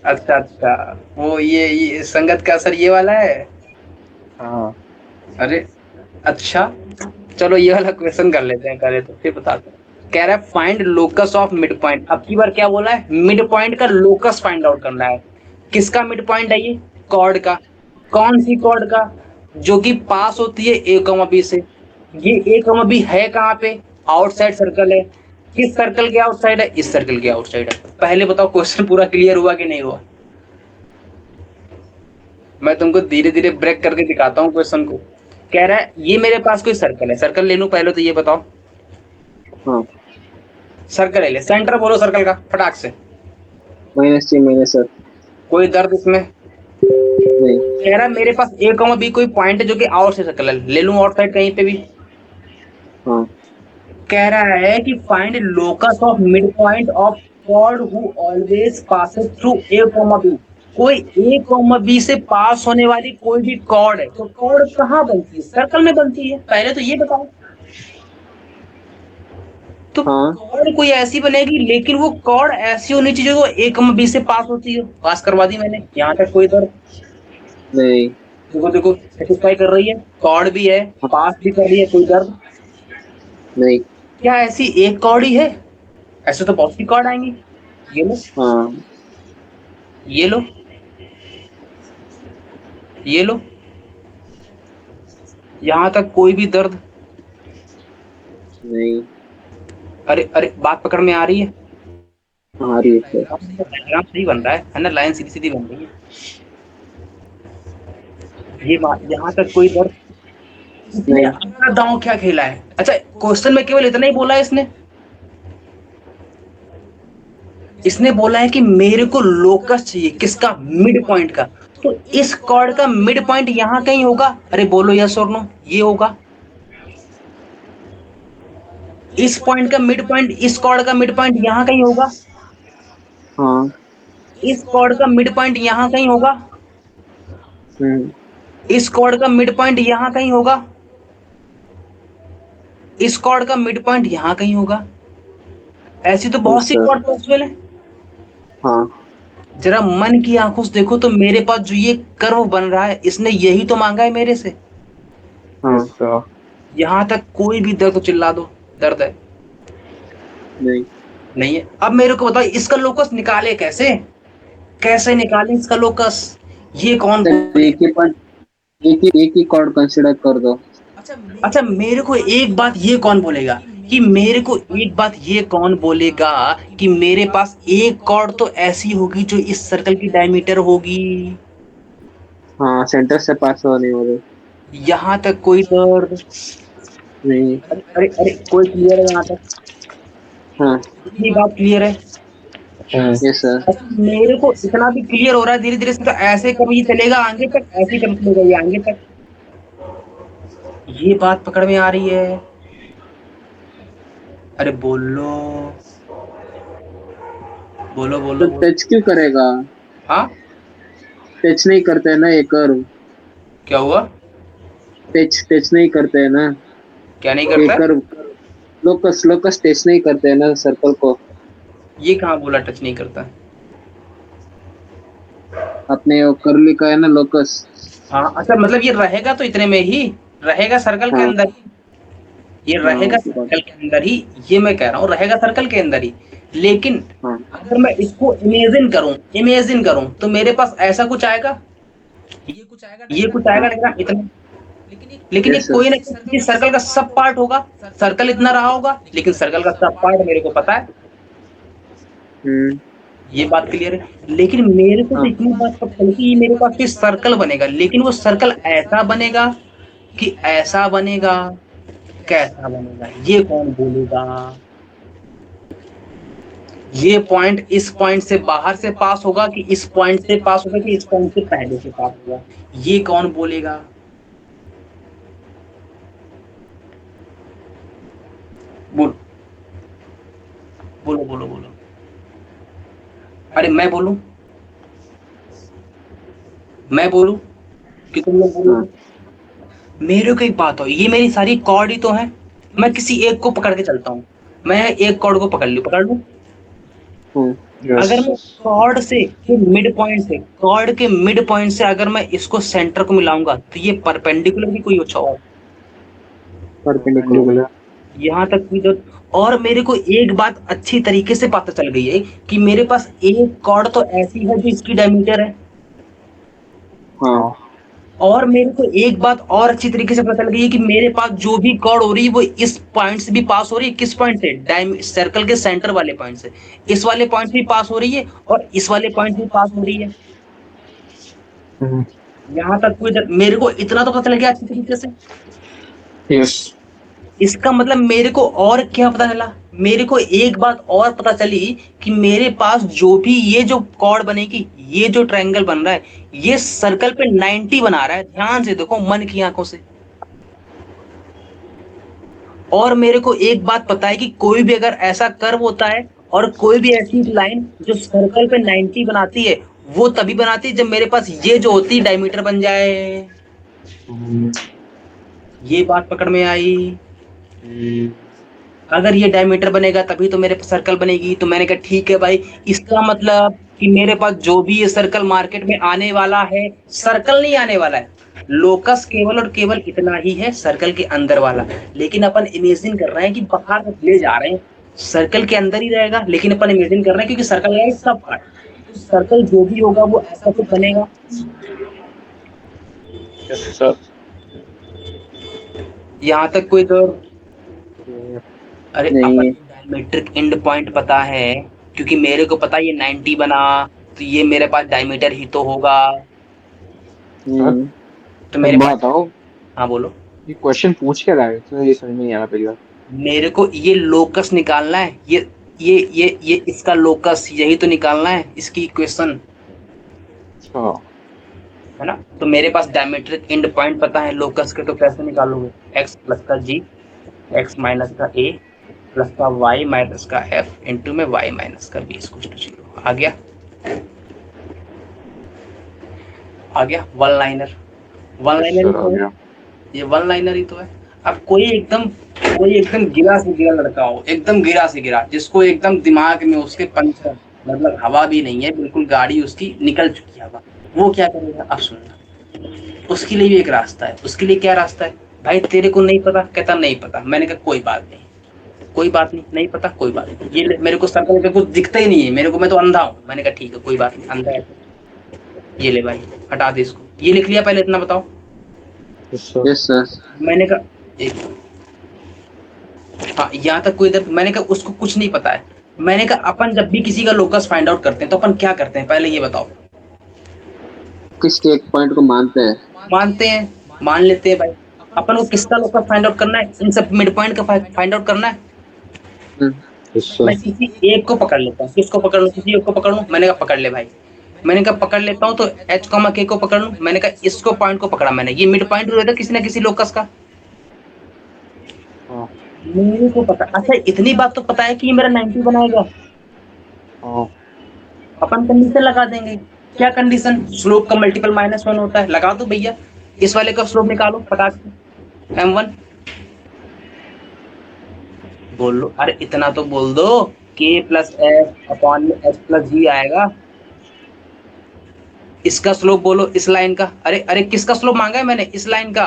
अच्छा अच्छा, वो ये संगत का असर ये वाला है? हाँ। अरे अच्छा, चलो ये वाला क्वेश्चन कर लेते हैं, करे तो फिर बताते हैं। कह रहा है find locus of mid point. अब की बार क्या बोला है? मिड पॉइंट का लोकस फाइंड आउट करना है। किसका मिड पॉइंट है? ये कॉर्ड का। कौन सी कॉर्ड का? जो कि पास होती है a, b से। ये a, b है कहाँ पे? आउटसाइड सर्कल है। किस सर्कल के आउटसाइड है? इस सर्कल के आउटसाइड है। पहले बताओ क्वेश्चन पूरा क्लियर हुआ कि नहीं हुआ? मैं तुमको धीरे धीरे ब्रेक करके दिखाता हूँ क्वेश्चन को। कह रहा है ये मेरे पास कोई सर्कल है, सर्कल ले लूं पहले तो ये बताओ। हाँ सर्कल ले ले, सेंटर बोलो सर्कल का फटाक से। -3 -7 कोई दर्द इसमें? नहीं। कह रहा है मेरे पास ए कॉमा बी कोई पॉइंट है जो कि आउट से सर्कल है, ले लूं आउटसाइड कहीं पे भी। हाँ कह रहा है कि find locus of mid point of chord who always passes through A comma B. कोई ए कॉमा बी से पास होने वाली कोई भी कॉर्ड है, तो कॉर्ड कहाँ बनती है? सर्कल में बनती है, पहले तो ये बताओ। तो हाँ कॉर्ड कोई ऐसी बनेगी, लेकिन वो कॉर्ड ऐसी होनी चाहिए जो ए कॉमा बी से पास होती है। पास करवा दी मैंने, यहाँ तक कोई दर्द? नहीं। देखो देखो सेटिस्फाई कर रही है, कॉर्ड भी है, पास भी कर रही है, कोई दर्द? नहीं। क्या ऐसी एक कॉर्ड ही है? ऐसे तो बहुत सी कॉर्ड आएंगी। ये लो, हाँ ये लो, ये लो, यहां तक कोई भी दर्द? नहीं। अरे अरे बात पकड़ में आ रही है? आ रही है सर। डायग्राम सही बन रहा है ना? लाइन सीधी सीधी बन रही है। ये बात, यहाँ तक कोई दर्द? इसने अपना दांव क्या खेला है? अच्छा क्वेश्चन में केवल इतना ही बोला है इसने। इसने बोला है कि मेरे को लोकस चाहिए, किसका? मिड पॉइंट का। तो इस कॉर्ड का मिड पॉइंट यहाँ कहीं होगा। अरे बोलो यस और नो, ये होगा। इस पॉइंट का मिड पॉइंट, इस कॉर्ड का मिड पॉइंट यहाँ कहीं होगा। हाँ। इस कॉर्ड का मिड पॉइंट यहाँ कहीं होगा। इस कॉर्ड का मिड पॉइंट यहाँ कहीं होगा। इस कॉर्ड का मिड पॉइंट यहाँ कहीं होगा। ऐसी तो बहुत सी कॉर्ड पॉसिबल है। हाँ जरा मन की आंखों से देखो तो मेरे पास जो ये कर्व बन रहा है, इसने यही तो मांगा है मेरे से। हाँ। यहाँ तक कोई भी दर्द तो चिल्ला दो, दर्द है? नहीं। नहीं है। अब मेरे को बताओ इसका लोकस निकाले कैसे? कैसे निकाले इसका लोकस? ये कौन सर एक ही पॉइंट, एक ही कॉर्ड कंसीडर कर दो। अच्छा मेरे को एक बात ये कौन बोलेगा कि मेरे को एक बात ये कौन बोलेगा कि मेरे पास एक कॉर्ड तो ऐसी होगी जो इस सर्कल की डायमीटर होगी। हाँ सेंटर से पास होने वाले। यहाँ तक कोई दर्द? नहीं। अरे अरे अरे कोई क्लियर है यहाँ तक? हाँ इतनी बात क्लियर है? Yes sir. अच्छा, मेरे को इतना भी क्लियर हो रहा है धीरे धीरे से, तो ऐसे कभी चलेगा आगे तक, ऐसे कभी चलेगा ये आगे तक। ये बात पकड़ में आ रही है? अरे बोलो बोलो बोलो, तो टच क्यों करेगा? हाँ टच नहीं करते ना ये कर्व। क्या हुआ? टच नहीं करते हैं ना क्या नहीं ये करता? कर्व। लोकस लोकस टच नहीं करते हैं ना सर्कल को। ये कहाँ बोला टच नहीं करता? अपने वो कर लिखा है ना लोकस। हाँ अच्छा, मतलब ये रहेगा तो इतने में ही रहेगा, सर्कल के हाँ। अंदर ही। ये हाँ, रहेगा उसके बाद। सर्कल के अंदर ही, ये मैं कह रहा हूँ रहेगा सर्कल के अंदर ही। लेकिन हाँ अगर मैं इसको इमेजिन करूं तो मेरे पास ऐसा कुछ आएगा, ये कुछ आएगा डायग्राम इतना। लेकिन ये Yes, sir. कोई ना किसी सर्कल का सब पार्ट होगा। सर्कल इतना रहा होगा, लेकिन सर्कल का सब पार्ट मेरे को पता है। ये बात क्लियर है? लेकिन मेरे को तो हाँ। इतनी बात पता चली कि ये मेरे पास कोई सर्कल बनेगा, लेकिन वो सर्कल ऐसा बनेगा कि ऐसा बनेगा, कैसा बनेगा ये कौन बोलेगा? ये पॉइंट इस पॉइंट से बाहर से पास होगा कि इस पॉइंट से पास होगा कि इस पॉइंट से पहले से पास होगा, ये कौन बोलेगा? बोलो बोलो बोलो बोलो। अरे मैं बोलूं कि तुम लोग बोलो? हाँ। मेरे को एक बात हो, ये मेरी सारी कॉर्ड ही तो है। मैं किसी एक को पकड़ के चलता हूँ, मैं एक कॉर्ड को पकड़ लूं। अगर मैं कॉर्ड के मिड पॉइंट से अगर मैं इसको सेंटर को मिलाऊंगा तो ये परपेंडिकुलर भी कोई अच्छा और परपेंडिकुलर। यहाँ तक भी तो। और मेरे को एक बात अच्छी तरीके से पता चल गई है कि मेरे पास एक कॉर्ड तो ऐसी है जो इसकी डायमीटर है। हाँ और मेरे को एक बात और अच्छी तरीके से पता लगी है कि मेरे पास जो भी कॉर्ड हो रही है वो इस पॉइंट से भी पास हो रही है। किस पॉइंट से? डायम सर्कल के सेंटर वाले पॉइंट से। इस वाले पॉइंट से भी पास हो रही है और इस वाले पॉइंट से भी पास हो रही है। हम्म, यहाँ तक कोई मेरे को इतना तो पता लग गया अच्छी तरीके से। यस। इसका मतलब मेरे को और क्या पता चला? मेरे को एक बात और पता चली कि मेरे पास जो भी ये जो कॉर्ड बनेगी, ये जो ट्रायंगल बन रहा है, ये सर्कल पे 90 बना रहा है। ध्यान से देखो मन की आंखों से। और मेरे को एक बात पता है कि कोई भी अगर ऐसा कर्व होता है और कोई भी ऐसी लाइन जो सर्कल पे 90 बनाती है, वो तभी बनाती है जब मेरे पास ये जो होती है डायमीटर बन जाए। हम्म, ये बात पकड़ में आई। हम्म, अगर ये डायमीटर बनेगा तभी तो मेरे पास सर्कल बनेगी। तो मैंने कहा ठीक है भाई, इसका मतलब कि मेरे पास जो भी ये सर्कल मार्केट में आने वाला है, सर्कल नहीं आने वाला है, लोकस केवल और केवल इतना ही है, सर्कल के अंदर वाला। लेकिन अपन इमेजिन कर रहे हैं कि बाहर ले जा रहे हैं, सर्कल के अंदर ही रहेगा, लेकिन अपन इमेजिन कर रहे हैं क्योंकि सर्कल है सब पार्ट, तो सर्कल जो भी होगा वो ऐसा कुछ बनेगा। Yes sir. यहाँ तक कोई तो अरे अपन नहीं। डायमीट्रिक एंड पॉइंट पता है, क्योंकि मेरे को पता है ये 90 बना, तो ये मेरे पास डायमीटर ही तो होगा। हम्म। तो एक मेरे बात पास, बताओ, हाँ बोलो। ये क्वेश्चन पूछ क्या रहा है? तो ये समझ में नहीं आ रहा पहली बार। मेरे को ये लोकस निकालना है, ये इसका लोकस यही तो निकालना है, इसकी इक्वेशन, अच्छा। है ना। तो मेरे पास डायमीट्रिक एंड पॉइंट पता है लोकस के, तो कैसे निकालोगे? x प्लस का g, x माइनस का a प्लस का y माइनस का f इंटू में y माइनस का b इक्वल टू 0। आ गया? आ गया one liner. One yes liner ही सर, आ तो है, गया। ये वन लाइनर ही तो है। अब कोई एकदम गिरा से गिरा लड़का हो, एकदम गिरा से गिरा, जिसको एकदम दिमाग में उसके पंचर, मतलब हवा भी नहीं है, बिल्कुल गाड़ी उसकी निकल चुकी है हवा, वो क्या करेगा? अब सुनना, उसके लिए भी एक रास्ता है। उसके लिए क्या रास्ता है? भाई तेरे को नहीं पता? कहता नहीं पता। मैंने कहा कोई बात नहीं, कोई बात नहीं, नहीं पता कोई बात नहीं, ये मेरे को सर्कल पे कुछ दिखता ही नहीं है, मेरे को, मैं तो अंधा हूँ। मैंने कहा ठीक है कोई बात नहीं, अंधा है तो ये ले भाई, हटा दे इसको। ये लिख लिया पहले, इतना बताओ। Yes sir. Yes sir. मैंने कहा एक, हाँ यहाँ तक कोई इधर, मैंने कहा उसको कुछ नहीं पता है। मैंने कहा अपन जब भी किसी का लोकस फाइंड आउट करते हैं तो अपन क्या करते हैं, पहले ये बताओ। किसके एक पॉइंट को मानते हैं? मानते हैं, मान लेते हैं भाई। अपन को किसका लोकस फाइंड आउट करना है? इन सब मिड पॉइंट का फाइंड आउट करना है। हम्म। यस मैं सर। किसी एक को पकड़ लेता हूँ। किसको पकड़ लूँ? किसी एक को पकड़ लूँ। मैंने कहा पकड़ ले भाई। मैंने कहा पकड़ लेता हूँ तो एच कॉमा के को पकड़ लूँ। मैंने कहा इसको पॉइंट को पकड़ा मैंने, ये मिड पॉइंट रहता किसी ना किसी लोकस का। हाँ। मेरे को पता, अच्छा इतनी बात तो पता है कि ये मेरा 90 बनाएगा। हाँ। अपन कंडीशन लगा देंगे। क्या कंडीशन? स्लोप का मल्टीपल -1 होता है। लगा दो भैया, इस वाले का स्लोप निकालो फटाक से, m1। बोल लो, अरे इतना तो बोल दो, k प्लस एफ अपॉन में एच प्लस जी आएगा। इसका स्लोप बोलो, इस लाइन का। अरे अरे किसका स्लोप मांगा है मैंने? इस लाइन का,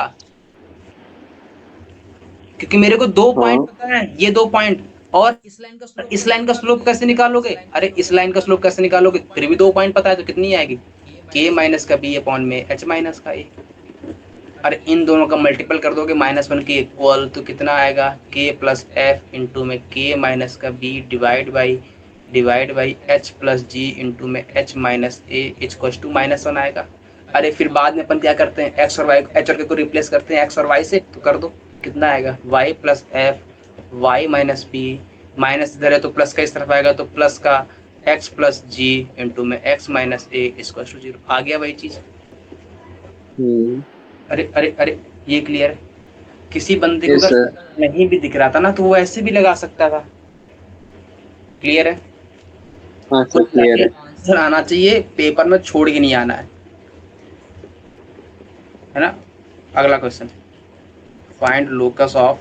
क्योंकि मेरे को दो पॉइंट हाँ। पता है, ये दो पॉइंट। और इस लाइन का स्लोप कैसे निकालोगे? अरे इस लाइन का स्लोप कैसे निकालोगे? फिर भी दो पॉइंट पता है तो कितनी आएगी? k माइनस का b अपॉन में h माइनस का a। अरे इन दोनों का मल्टीपल कर दोगे -1 के इक्वल, तो कितना आएगा? k प्लस एफ इंटू में k माइनस का b divide by h plus G into में h minus A equal to -1 आएगा। अरे फिर बाद में अपन क्या करते हैं, x और y, h और k को रिप्लेस करते हैं x और y से, तो कर दो। कितना आएगा? y plus F y minus P, minus इधर है तो प्लस का इस तरफ आएगा, तो प्लस का x प्लस जी इंटू में x minus A equal to 0। आ गया वही चीज। हम्म। अरे अरे अरे ये क्लियर है? किसी बंदे को यस अगर सर। नहीं भी दिख रहा था ना तो वो ऐसे भी लगा सकता था। क्लियर है? हाँ सर, कुल मिला क्लियर के है। आंसर आना चाहिए, पेपर में छोड़ के नहीं आना है ना। अगला question, find locus of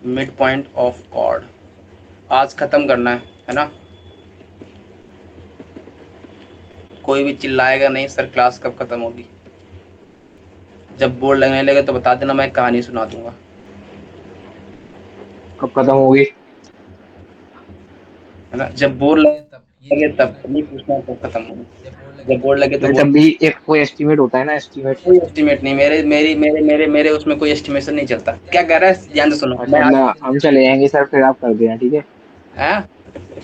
mid point of chord. आज खत्म करना है ना। कोई भी चिल्लाएगा नहीं, सर क्लास कब खत्म होगी? जब बोर्ड लगने लगे तो बता देना, मैं कहानी सुना दूंगा। कब खत्म होगी? है ना, जब बोर्ड लगे तब। लगे तब नहीं पूछना तो खत्म हो गया। जब बोर्ड लगे तो फिर बोल। तब भी एक कोई एस्टिमेट होता है ना, एस्टिमेट। कोई एस्टिमेट नहीं, मेरे उसमें कोई एस्टिमेशन नहीं चलता। क्या कह रहा है, ध्यान से सुनो, अच्छा मैं आज मतलब हम चले जाएंगे सर, फिर आप कर देना, ठीक है। हैं, हम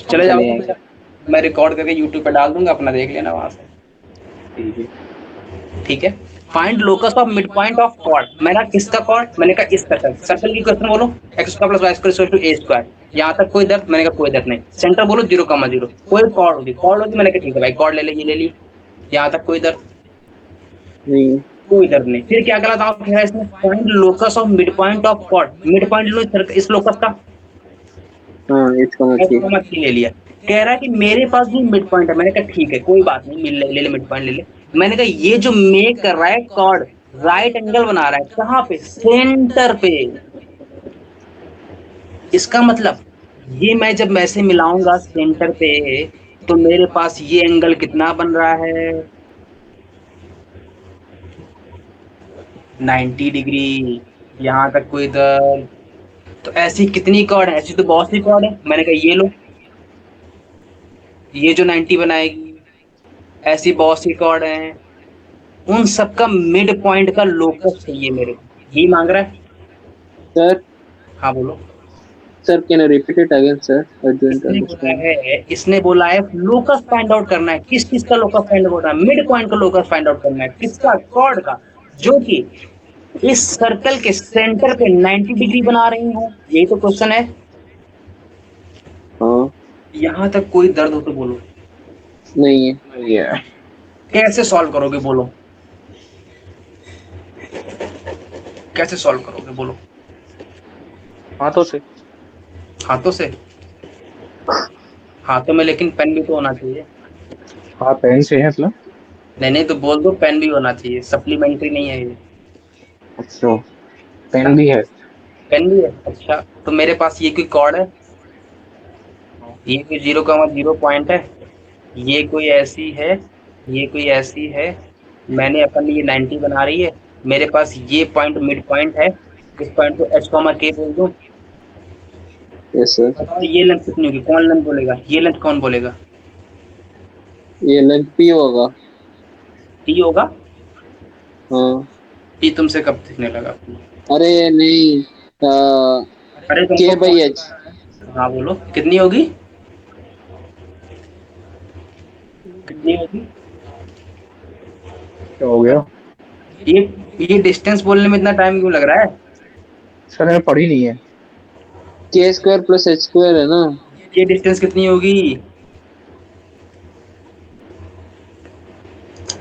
चले जाओ चले तो जाएंगे। मैं रिकॉर्ड करके यूट्यूब पे डाल दूंगा, अपना देख लेना वहां से। ठीक है। ठीक है। Find locus of mid point of chord. मैंने कहा किसका कॉर्ड, मैंने कहा इस सर्कल, सर्कल की क्वेश्चन बोलो। X square plus Y square to A square. यहाँ तक कोई दर्द, मैंने कहा कोई दर्द नहीं। सेंटर बोलो 0,0। कोई कॉर्ड होगी, मैंने कहा ठीक है भाई कॉर्ड ले ले, ये ले ली। यहाँ तक कोई दर्द, नहीं। कोई दर्द नहीं। फिर क्या गलत आप है इसमें, find locus of mid point of chord. Mid point लो इस लोकस का, हाँ, इसका ऐसा मतलब। मैंने थ्री ले लिया। कह रहा है कि मेरे पास भी मिड पॉइंट है, मैंने कहा ठीक है कोई बात नहीं, मिल ले ले मिड पॉइंट ले ले। मैंने कहा ये जो मेक कर रहा है कॉर्ड, राइट एंगल बना रहा है कहाँ पे, सेंटर पे। इसका मतलब ये मैं जब वैसे मिलाऊंगा सेंटर पे, तो मेरे पास ये एंगल कितना बन रहा है, 90 डिग्री। यहाँ तक कोई इधर, तो ऐसी कितनी कॉर्ड है, ऐसी तो बहुत सी कॉर्ड है। मैंने कहा ये लो, ये जो 90 बनाएगी, ऐसी बहुत सी कॉर्ड है। उन सबका मिड पॉइंट का लोकस चाहिए मेरे को, यही मांग रहा है। सर, हाँ बोलो। Sir can you repeat it again sir, I don't इसने बोला अंडरस्टैंड। है, इसने बोला है लोकस फाइंड आउट करना है। किस चीज का लोकस फाइंड आउट करना है, मिड पॉइंट का लोकस फाइंड आउट करना है। किसका, कॉर्ड का, जो कि इस सर्कल के सेंटर पे 90 डिग्री बना रही हूँ। यही तो क्वेश्चन है। हाँ। यहां तक कोई दर्द हो तो बोलो। नहीं है। ये कैसे सॉल्व करोगे बोलो, कैसे सॉल्व करोगे बोलो। हाथों से। हाथों से, हाथों में लेकिन पेन भी तो होना चाहिए। हाँ पेन से है मतलब। नहीं नहीं तो बोल दो पेन भी होना चाहिए, सप्लीमेंट्री नहीं है ये। अच्छा, पेन भी है। पेन भी है, अच्छा। तो मेरे पास ये कोई कॉर्ड है, ये कोई 0,0 पॉइंट है, ये कोई ऐसी है, ये कोई ऐसी है। मैंने अपन ये 90 बना रही है। मेरे पास ये पॉइंट मिड पॉइंट है। इस पॉइंट को एच कॉमा के बोल दूं। Yes sir. बताओ ये लेंथ कितनी होगी, कौन लेंथ बोलेगा, ये लेंथ कौन बोलेगा। ये लेंथ पी होगा। टी होगा। हाँ। टी तुमसे कब दिखने लगा। अरे नहीं, अरे के तुमको बाई कौन एच। बता रहा है, हाँ बोलो कितनी होगी, कितनी होगी। क्या हो गया। ये ये डिस्टेंस बोलने में इतना टाइम क्यों लग रहा है। सर मैंने पढ़ी नहीं है। के स्क्वायर प्लस एच स्क्वायर है ना। ये डिस्टेंस कितनी होगी,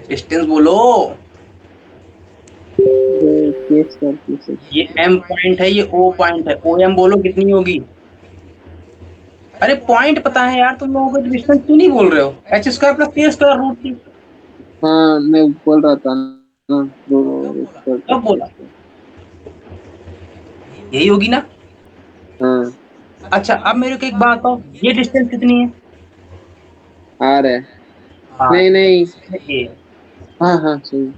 डिस्टेंस बोलो। के स्क्वायर प्लस एच। ये एम पॉइंट है, ये ओ पॉइंट है, ओ एम बोलो कितनी होगी। अरे पॉइंट पता है यार तुम लोगों को, डिस्टेंस क्यों नहीं बोल रहे हो, एच स्क्वायर प्लस के स्क्वायर रूट थी। हाँ, मैं बोल रहा था ना, दोनों स्क्वायर कब प्लस बोला, एच। यही होगी ना। हाँ। अच्छा अब मेरे को एक बात बताओ, ये डिस्टेंस कितनी है। आर है। हाँ नहीं नहीं। ये। हाँ हाँ सही।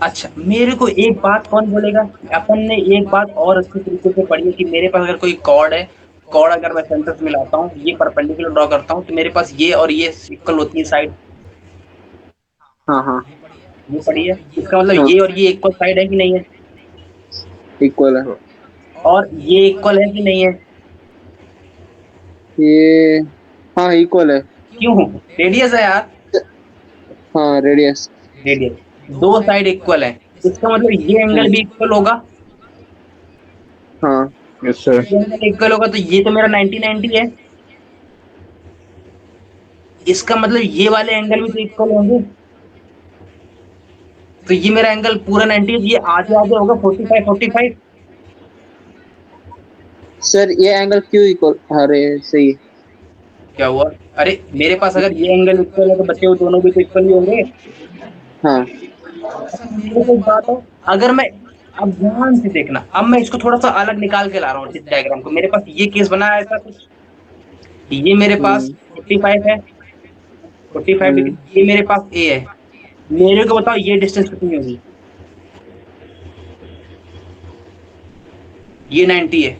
अच्छा मेरे को एक बात कौन बोलेगा, अपन ने एक बात और अच्छी तरीके से पढ़ी है कि मेरे पास अगर कोई कॉर्ड है, कॉर्ड अगर मैं सेंटर से मिलाता हूँ, ये परपेंडिकुलर ड्रॉ करता हूँ, तो मेरे पास ये और ये इक्वल होती है साइड। हाँ हाँ ये पढ़ी है, इसका मतलब हाँ। ये और ये इक्वल साइड है कि नहीं है, इक्वल है। और ये इक्वल है कि नहीं है। ये, हाँ इक्वल है। क्यों, रेडियस है यार, हाँ रेडियस। रेडियस, दो साइड इक्वल है। इसका मतलब ये एंगल भी इक्वल होगा। हाँ। Yes sir. ये एंगल इक्वल होगा तो ये तो मेरा 90-90 है। इसका मतलब ये वाले एंगल भी तो इक्वल होंगे। तो ये मेरा एंगल पूरा 90 है, ये आधे आधे होगा 45-45। सर ये एंगल क्यों इक्वल, अरे सही है। क्या हुआ, अरे मेरे पास अगर ये एंगल इक्वल है तो बचे हुए दोनों भी तो इक्वल ही होंगे। हाँ। अच्छा मेरे को एक बात है, अगर मैं, अब ध्यान से देखना, अब मैं इसको थोड़ा सा अलग निकाल के ला रहा हूँ इस डायग्राम को। मेरे पास ये केस बना है ऐसा कुछ, ये मेरे पास हम्म 45 है, 45 डिग्री, हम्म। ये मेरे पास ए है। मेरे को बताओ ये डिस्टेंस कितनी होगी, ये 90 है।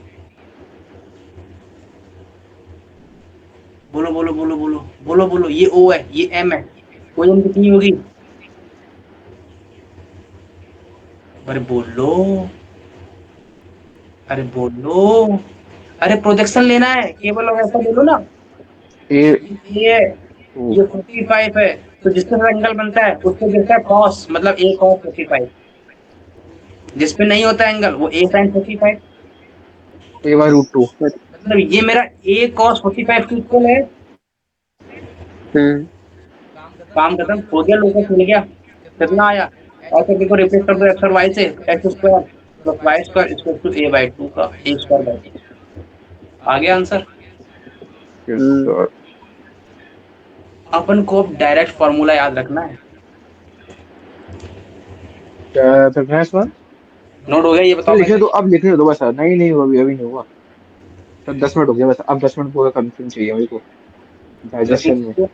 बोलो बोलो बोलो बोलो बोलो बोलो, ये ओ है, ये एम है, कोलन कितनी होगी? अरे बोलो, अरे बोलो, अरे प्रोजेक्शन लेना है केवल, और ऐसा बोलो ना। ए ये ओ ये 45 है, तो जिससे एंगल बनता है उसको गिरता है कॉस, मतलब ए कॉस 45। जिसपे नहीं होता एंगल वो ए साइन 45। A/√2। मतलब ये मेरा ए कॉस 45 के इक्वल है। हम्म काम खत्म हो गया, लोगों को मिल गया, कितना आया? और फिर देखो रिप्लेस कर दो एक्स और वाई से, X square plus Y square equal to A by two का ए स्क्वायर बाई टू। आ गया आंसर। Yes hmm sir. अपन को अब डायरेक्ट फॉर्मूला याद रखना है। क्या करना है इसमें? नोट हो गया, ये सर बताओ लिखने पहले। दो, अब लिखने दो बस सर। नहीं नहीं अभी अभी नहीं हुआ सर। 10 मिनट हो गया बस, अब 10 मिनट पूरा कंफर्म चाहिए मेरे को दस डाइजेशन में। मिनट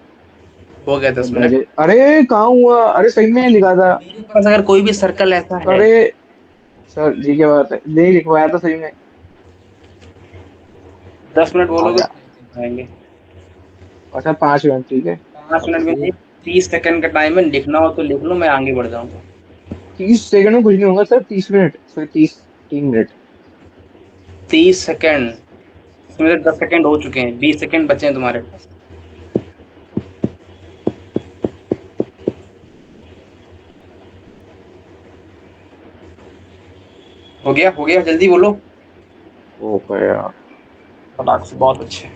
हो गया, 10 मिनट। डाइजेस्ट, अरे कहाँ हुआ? अरे सही में लिखा था। मेरे पास अगर कोई भी सर्कल ऐसा है। अरे सर जी क्या बात है, नहीं लिखवाया था सही में। 10 मिनट आ बोलोगे गया। तो नहीं पाएंगे। अच्छा 5 मिनट ठीक है। 5 मिनट में नहीं, 30 सेकंड का टाइम है, लिखना हो तो लिख लो, मैं आगे बढ़ जाऊंगा। 30 सेकंड में कुछ नहीं होगा sir. 30 minute sorry 3 minute. 30 second, इसमें 10 सेकंड हो चुके हैं, 20 सेकंड बचे हैं तुम्हारे पास। हो गया, हो गया, जल्दी बोलो। हो गया। फटाक से, बहुत अच्छे।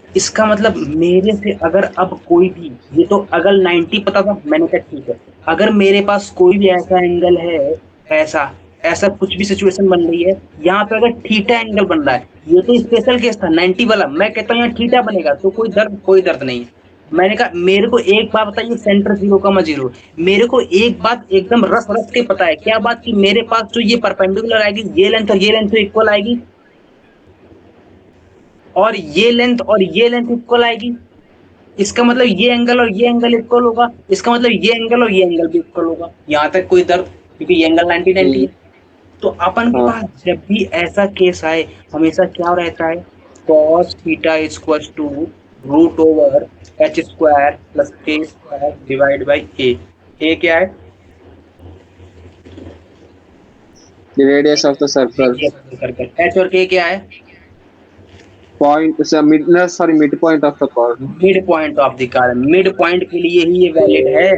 इसका मतलब मेरे से अगर अब कोई भी, ये तो अगर 90 पता था, मैंने कहा ठीक है। अगर मेरे पास कोई भी ऐसा एंगल है, ऐसा ऐसा कुछ भी सिचुएशन बन रही है, यहाँ पे अगर थीटा एंगल बन रहा है, ये तो स्पेशल केस था 90 वाला, मैं कहता हूँ यहाँ थीटा बनेगा तो कोई दर्द नहीं है। मैंने कहा मेरे को एक बात बताइए, सेंटर 0,0, मेरे को एक बात एकदम रस रस के पता है, क्या बात? कि मेरे पास जो ये परपेंडिकुलर आएगी, ये लेंथ और ये लेंथ इक्वल आएगी, और ये लेंथ इक्वल आएगी। इसका मतलब ये एंगल और ये एंगल इक्वल होगा, इसका मतलब ये एंगल और ये एंगल भी इक्वल होगा, यहाँ तक कोई दर्द? क्योंकि ये एंगल 90-90 हम्म, है। तो अपन के हाँ पास जब भी ऐसा केस आए, हमेशा क्या रहता है? cos theta equal to root over H square plus के स्क्वायर डिवाइड बाई ए क्या है? Radius of the circle. Circle. H और के क्या है? Point mid, sorry mid point of the chord. Mid point of the chord, mid point के लिए ही ये वैलिड है।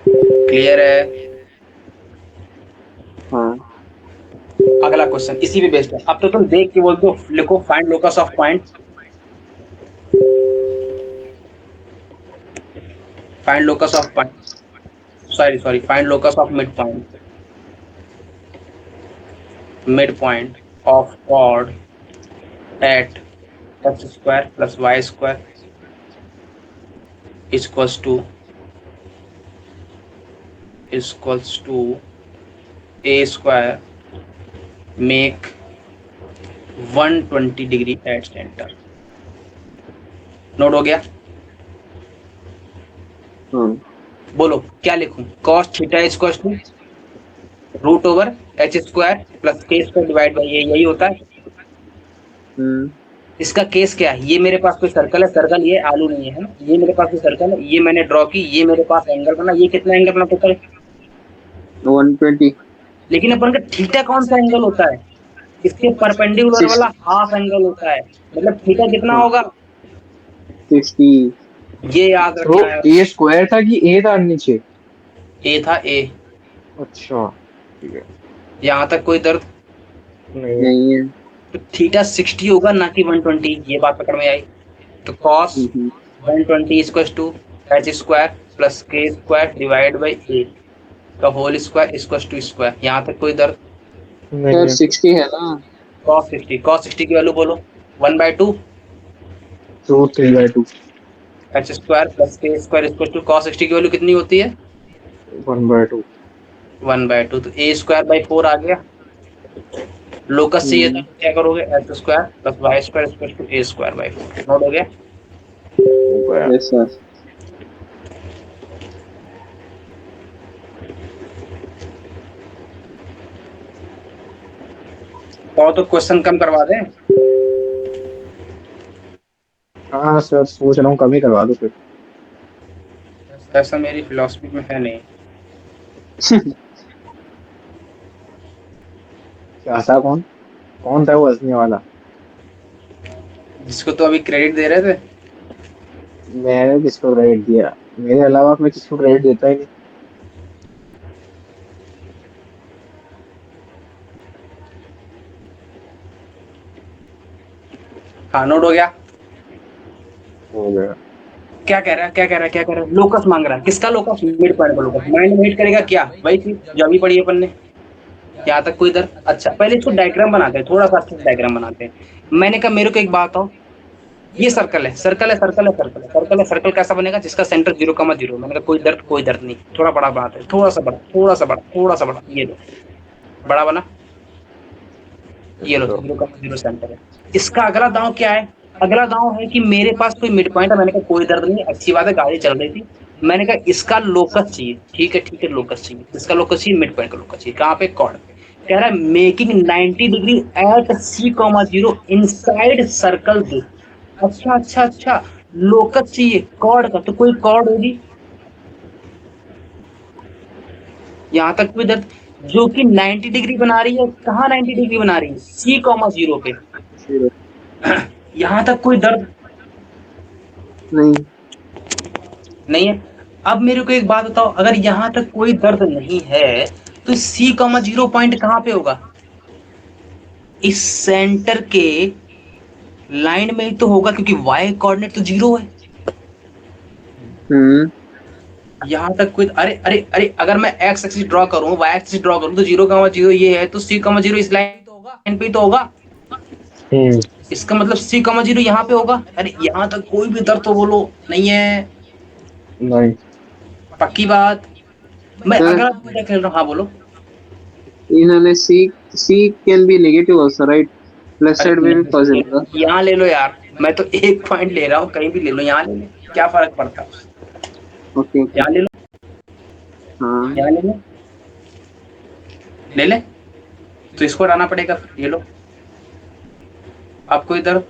क्लियर है? हाँ अगला क्वेश्चन इसी पे बेस्ड है, अब तो तुम देख के बोल दो, लिखो find locus of point, find locus of point, sorry find locus of mid point of chord at X square plus Y square equals to A square make 120 degree at centre. Note हो गया? हाँ बोलो क्या लिखूं? cos theta equals to root over H square plus के स्क्वायर डिवाइड बाई ए, यही होता है। हम्म इसका केस क्या है? ये मेरे पास कोई सर्कल है, सर्कल ये आलू नहीं है ना, ये मेरे पास कोई सर्कल है, ये मैंने ड्रॉ की, ये मेरे पास एंगल बना, ये कितना एंगल बना टोटल? 120। लेकिन अपन का थीटा कौन सा एंगल होता है? इसके परपेंडिकुलर वाला 60। हाफ एंगल होता है, मतलब थीटा कितना हाँ होगा? 60। ये याद तो रखना है। ए स्क्वायर था कि ए था नीचे? ए था ए। अच्छा ठीक है। यहाँ तक कोई दर्द? नहीं। नहीं है। तो थीटा 60 होगा ना कि 120, ये बात पकड़ में आई। तो cos hmm, 120 equal to H square plus के स्क्वायर डिवाइड बाई ए का whole square equal to square, यहाँ तक कोई दर्द? सर नहीं। 60 है ना। cos 60 की वैल्यू बोलो, 1/2 √3/2। एच स्क्वायर प्लस के स्क्वायर इक्वल टू cos 60 की वैल्यू कितनी होती है? 1/2। 1/2, तो ए स्क्वायर बाई 4 आ गया। लोकस चाहिए था हम्म तो क्या करोगे? X square plus Y square equal to A square by 4। Note हो गया? हो गया। Yes sir. और तो क्वेश्चन कम करवा दें। हाँ सर, सोच रहा हूँ कम ही करवा दो फिर। ऐसा मेरी फिलॉसफी में है नहीं। क्या था? कौन कौन था वो हंसने वाला? जिसको तो अभी क्रेडिट दे रहे थे। मैंने किसको क्रेडिट दिया? मेरे अलावा मैं किसको क्रेडिट देता ही नहीं। हाँ, नोट हो गया। हो गया। क्या कह रहा है, क्या कह रहा है, क्या कह रहा है? लोकस मांग रहा है। किसका लोकस? मिड पॉइंट का लोकस। माइंड में हिट करेगा क्या? वही चीज जो अभी पढ़ी है अपन ने। यहाँ तक कोई दर। अच्छा, पहले इसको डायग्राम बनाते हैं, थोड़ा सा अच्छा डायग्राम बनाते हैं। मैंने कहा मेरे को एक बात हो, ये सर्कल है, सर्कल है, सर्कल है, सर्कल है, सर्कल है। सर्कल कैसा बनेगा? जिसका सेंटर 0,0। मैंने कहा कोई दर्द नहीं। थोड़ा बड़ा बनाते हैं, थोड़ा सा बड़ा, थोड़ा सा बड़ा, थोड़ा सा बड़ा। ये लो, बड़ा बना। ये लो, तो 0,0 सेंटर है। इसका अगला दांव क्या है? अगला दांव है कि मेरे पास कोई मिड पॉइंट है। मैंने कहा कोई दर्द नहीं, अच्छी बात है, गाड़ी चल रही थी। मैंने कहा इसका लोकस चाहिए। ठीक है, ठीक है, लोकस चाहिए। इसका लोकस चाहिए, मिड पॉइंट का लोकस चाहिए। कहाँ पे? कॉर्ड पे। कह रहा है making 90 degree at C,0 inside circle this. अच्छा, अच्छा, अच्छा। लोकस चाहिए कॉर्ड का, तो कोई कॉर्ड होगी। यहाँ तक कोई दर्द जो कि 90 डिग्री बना रही है। कहाँ 90 डिग्री बना रही है? C,0 पे। जीरो। यहाँ तक कोई दर्द नहीं। नहीं है। अब मेरे को एक बात बताओ, अगर यहाँ तक कोई दर्द नहीं है तो C,0 पॉइंट कहाँ पे होगा? इस सेंटर के लाइन में ही तो होगा, क्योंकि y कोऑर्डिनेट तो 0 है। हम्म। यहाँ तक कोई, अरे अरे अरे, अगर मैं x एक्सिस ड्रॉ करूं, y एक्सिस ड्रॉ करूं, तो 0,0 ये है, तो C,0 इस लाइन तो होगा, लाइन पे ही तो होगा। हम्म। इसका मतलब C,0 यहाँ पे होगा। अरे यहाँ तक कोई भी दर्द तो बोलो। नहीं है। नहीं। पक्की बात। मैं सर, अगला क्या खेल रहा हूँ? हाँ बोलो। इन्होंने C can be negative also, right? Plus अरे साइड में भी पॉजिटिव था। यहाँ ले लो यार, मैं तो एक पॉइंट ले रहा हूँ, कहीं भी ले लो, यहाँ ले लो, क्या फर्क पड़ता है? Okay okay. यहाँ ले लो, हाँ। यहाँ ले लो, ले ले। तो इसको हटाना पड़ेगा। ये लो, आपको इधर,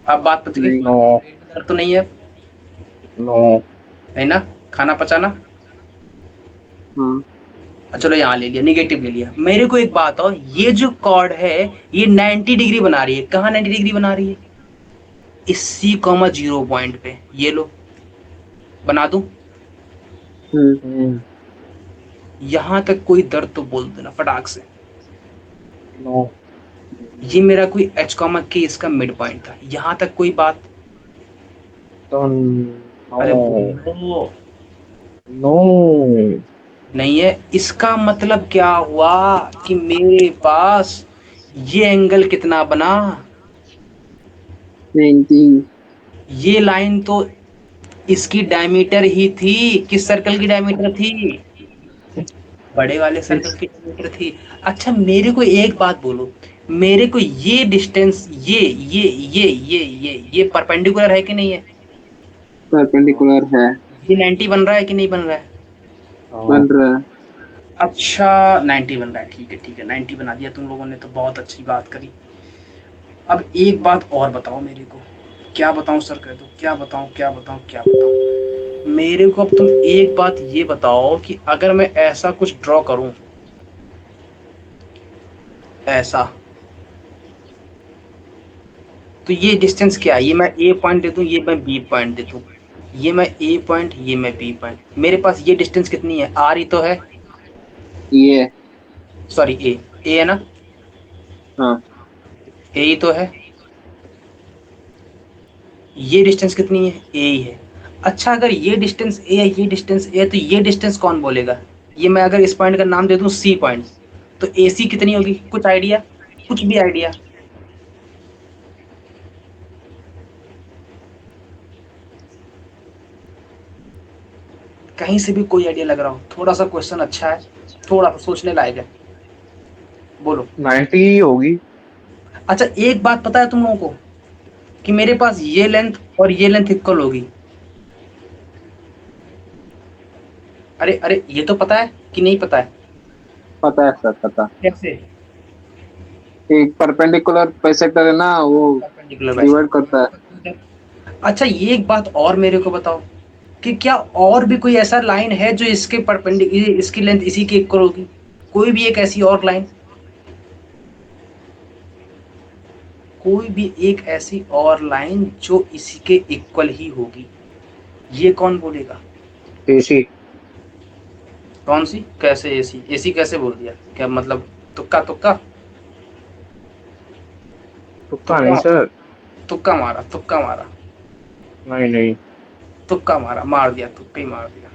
आप बात पच गई। नहीं। नो। दर्द तो नहीं है। नो। नहीं ना? खाना पचाना। हाँ। चलो यहाँ ले लिया, निगेटिव ले लिया। मेरे को एक बात हो, ये जो कॉर्ड है ये 90 डिग्री बना रही है। कहाँ 90 डिग्री बना रही है? इस C,0 पॉइंट पे। ये लो, बना दूं? हम्म। हम्म। यहाँ तक कोई दर्द तो बोल देना फटाक से। नो। ये मेरा कोई H,K इसका मिड पॉइंट था। यहाँ तक कोई बात? तो अरे नो। बोलो। नो। नहीं है। इसका मतलब क्या हुआ कि मेरे पास ये एंगल कितना बना? 90। ये लाइन तो इसकी डायमीटर ही थी। किस सर्कल की डायमीटर थी? बड़े वाले सर्कल की डायमीटर थी। अच्छा, मेरे को एक बात बोलो, मेरे को ये डिस्टेंस, ये परपेंडिकुलर है कि नहीं है? परपेंडिकुलर है। ये 90 बन रहा है कि नहीं बन रहा है? बन रहा है। अच्छा, 90 बन रहा है। ठीक है, ठीक है, 90 बना दिया तुम लोगों ने, तो बहुत अच्छी बात करी। अब एक बात और बताओ मेरे को। क्या बताऊं सर? कह दो, क्या बताऊं, क्या बताऊं, क्या बताऊं? मेरे को अब तुम एक बात ये बताओ कि अगर मैं ऐसा कुछ ड्रॉ करूं, ऐसा, तो ये डिस्टेंस क्या है? ये मैं ए पॉइंट दे दूं, ये मैं बी पॉइंट दे दूं, ये मैं ए पॉइंट, ये मैं बी पॉइंट। मेरे पास ये डिस्टेंस कितनी है? आर ही तो है। ये। सॉरी, ए, ए है ना? हाँ। ए ही तो है। ये डिस्टेंस कितनी है? ए ही है। अच्छा, अगर ये डिस्टेंस ए है, ये डिस्टेंस ए है, तो ये डिस्टेंस कौन बोलेगा? ये मैं अगर इस पॉइंट का नाम दे दूं सी पॉइंट, तो ए सी कितनी होगी? कुछ आइडिया? कुछ भी आइडिया? कहीं से भी कोई आइडिया लग रहा हो? थोड़ा सा क्वेश्चन अच्छा है, थोड़ा सा सोचने लायक है। बोलो। 90 होगी। अच्छा, एक बात पता है तुम लोगों को कि मेरे पास ये लेंथ और ये लेंथ इक्वल होगी? अरे अरे, ये तो पता है कि नहीं पता है? पता है सर, पता। कैसे? एक परपेंडिकुलर बाइसेक्टर है ना, वो परपेंडिकुलर डिवाइड करता है। बाइसेक्टर। अच्छा ये एक बात और मेरे को बताओ कि क्या और भी कोई ऐसा लाइन है जो इसके परपेंडिकुलर, इसकी लेंथ इसी के इक्वल होगी? कोई भी एक ऐसी और लाइन, कोई भी एक ऐसी और लाइन जो इसी के इक्वल ही होगी, ये कौन बोलेगा? एसी। कौन सी? कैसे एसी? एसी कैसे बोल दिया? क्या मतलब? तुक्का तुक्का? तुक्का नहीं तुक्का सर। तुक्का मारा, तुक्का मारा, नहीं नहीं तुक्का मारा, मार दिया, तुक्का ही मार दिया।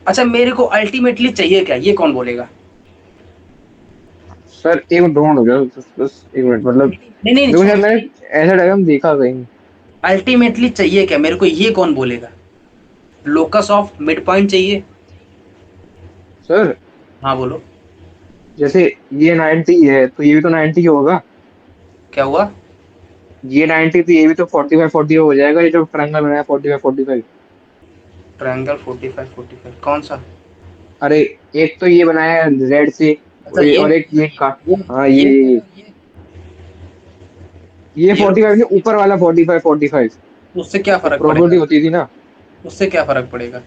अच्छा मेरे को अल्टीमेटली चाहिए क्या, ये कौन बोलेगा? सर, एक मिनट ढूंढ हो गया, बस एक मिनट, मतलब नहीं नहीं नहीं, देखो छोड़ो। शायद मैंने ऐसा डायग्राम देखा कहीं। अल्टीमेटली चाहिए क्या मेरे को, ये कौन बोलेगा? लोकस ऑफ मिड पॉइंट चाहिए? सर, हाँ बोलो। जैसे ये 90 है तो ये भी तो 90 ही होगा। क्या हुआ? ये 90 तो ये भी तो 45 हो जाएगा, ये जो ट्रायंगल बनाया 45 45। ट्रायंगल 45 45 कौन सा? अरे, एक तो ये बनाया है रेड से, अच्छा ये और एक ये का। ये हाँ, ये ये ये 45 नहीं, ऊपर वाला 45 45। उससे क्या वो फर्क प्रॉपर्टी पड़ेगा? होती थी ना। उससे क्या फर्क पड़ेगा?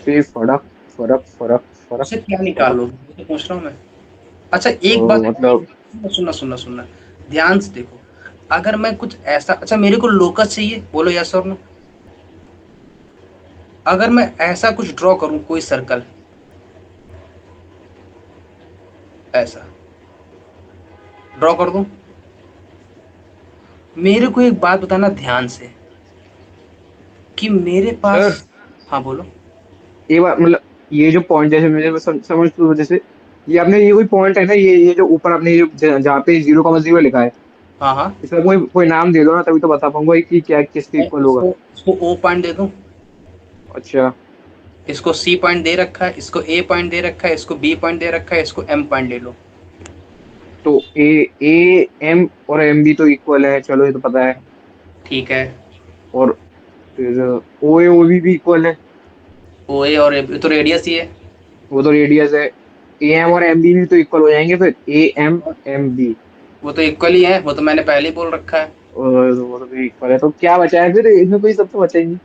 फिर फर्क फर्क फर्क फर्क उससे क्या फर्क। निकालोगे, ये तो पूछ रहा हूँ मैं। अच्छा एक बात, मतलब सुनना सुनना सुनना, ध्यान से देखो। अगर मैं कुछ ऐसा, अच्छा मेरे को लोकस चाहिए, बोलो यस और नो। अगर मैं ऐसा कुछ ड्रॉ करूं, कोई सर्कल ऐसा ड्रॉ कर दूं, मेरे को एक बात बताना ध्यान से कि मेरे पास, सर, हाँ बोलो। ये बात मतलब, ये जो पॉइंट जैसे मुझे समझ तो, जैसे ये आपने ये कोई पॉइंट है ना, ये जो ऊपर आपने ये जहाँ पे 0,0 लिखा है, हाँ हाँ, इसका कोई कोई नाम दे दो ना, तभी तो बता पाऊंगा कि क्या किसके मैं इक्वल होगा। इसको ओ पॉइंट दे दूं, अच्छा, इसको सी पॉइंट दे रखा है, इसको ए पॉइंट दे रखा है, इसको बी पॉइंट दे रखा है, इसको एम पॉइंट ले लो। तो ए ए एम और एम भी तो इक्वल है, चलो ये तो पता है। ठीक है। और फिर ओ ए ओ भी इक्वल है। ओ ए और ए तो रेडियस ही है। वो तो रेडियस है। ए एम और एम बी भी तो इक्वल हो जाएंगे फिर, ए एम एम बी। वो तो इक्वल ही है, वो तो मैंने पहले ही बोल रखा है। और वो तो फिर इक्वल है, तो क्या बचा है फिर इसमें, कोई सब तो बचा ही नहीं।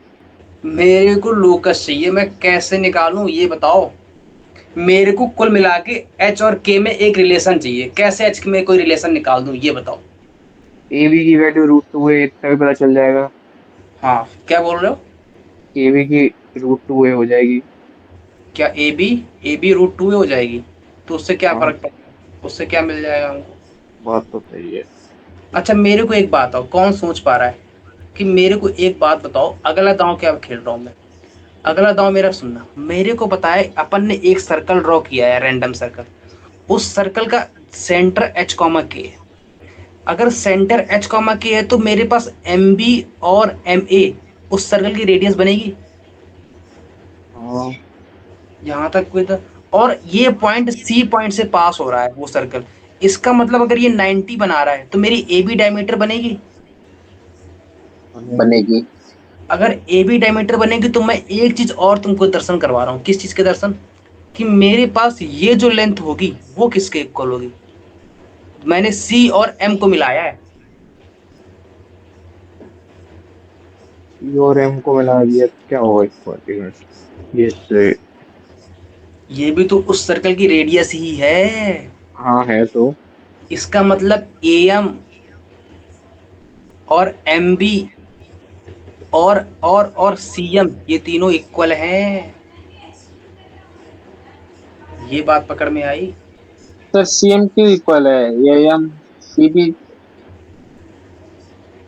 मेरे को लोकस चाहिए, मैं कैसे निकालूं ये बताओ। मेरे को कुल मिला के एच और के में एक रिलेशन चाहिए, कैसे एच में कोई रिलेशन निकाल दूं ये बताओ। ए बी की वैल्यू √2 है, तभी पता चल जाएगा। हाँ क्या बोल रहे हो? ए बी की √2 है हो जाएगी। क्या ए बी रूट टू हो जाएगी? तो उससे क्या हाँ, फर्क पड़ेगा, उससे क्या मिल जाएगा हमको? बात तो सही है। अच्छा मेरे को एक बात बताओ, कौन सोच पा रहा है कि मेरे को एक बात बताओ, अगला दांव क्या खेल रहा हूं मैं? अगला दांव मेरा सुनना, मेरे को बताए अपन ने एक सर्कल ड्रॉ किया है, रैंडम सर्कल। उस सर्कल का सेंटर एच कॉमा के है। अगर सेंटर एच कॉमा के है तो मेरे पास एम बी और एम ए उस सर्कल की रेडियस बनेगी। हाँ, यहाँ तक कोई था। और ये पॉइंट सी पॉइंट से पास हो रहा है वो सर्कल, इसका मतलब अगर ये 90 बना रहा है तो मेरी ए बी डायमीटर बनेगी। बनेगी। अगर ए बी डायमीटर बनेगी तो मैं एक चीज और तुमको दर्शन करवा रहा हूँ, किस चीज के दर्शन? कि मेरे पास ये जो लेंथ होगी वो किसके इक्वल होगी? मैंने सी और एम को मिलाया है। सी और एम को मिला दिया तो क्या होगा इक्वल? ये से। ये भी तो उस सर्कल की रेडियस ही है। हाँ, है तो। इसका मतलब ए एम और एम बी और सी एम ये तीनों इक्वल हैं। ये बात पकड़ में आई? सर सीएम क्यों इक्वल है, ये एम सी बी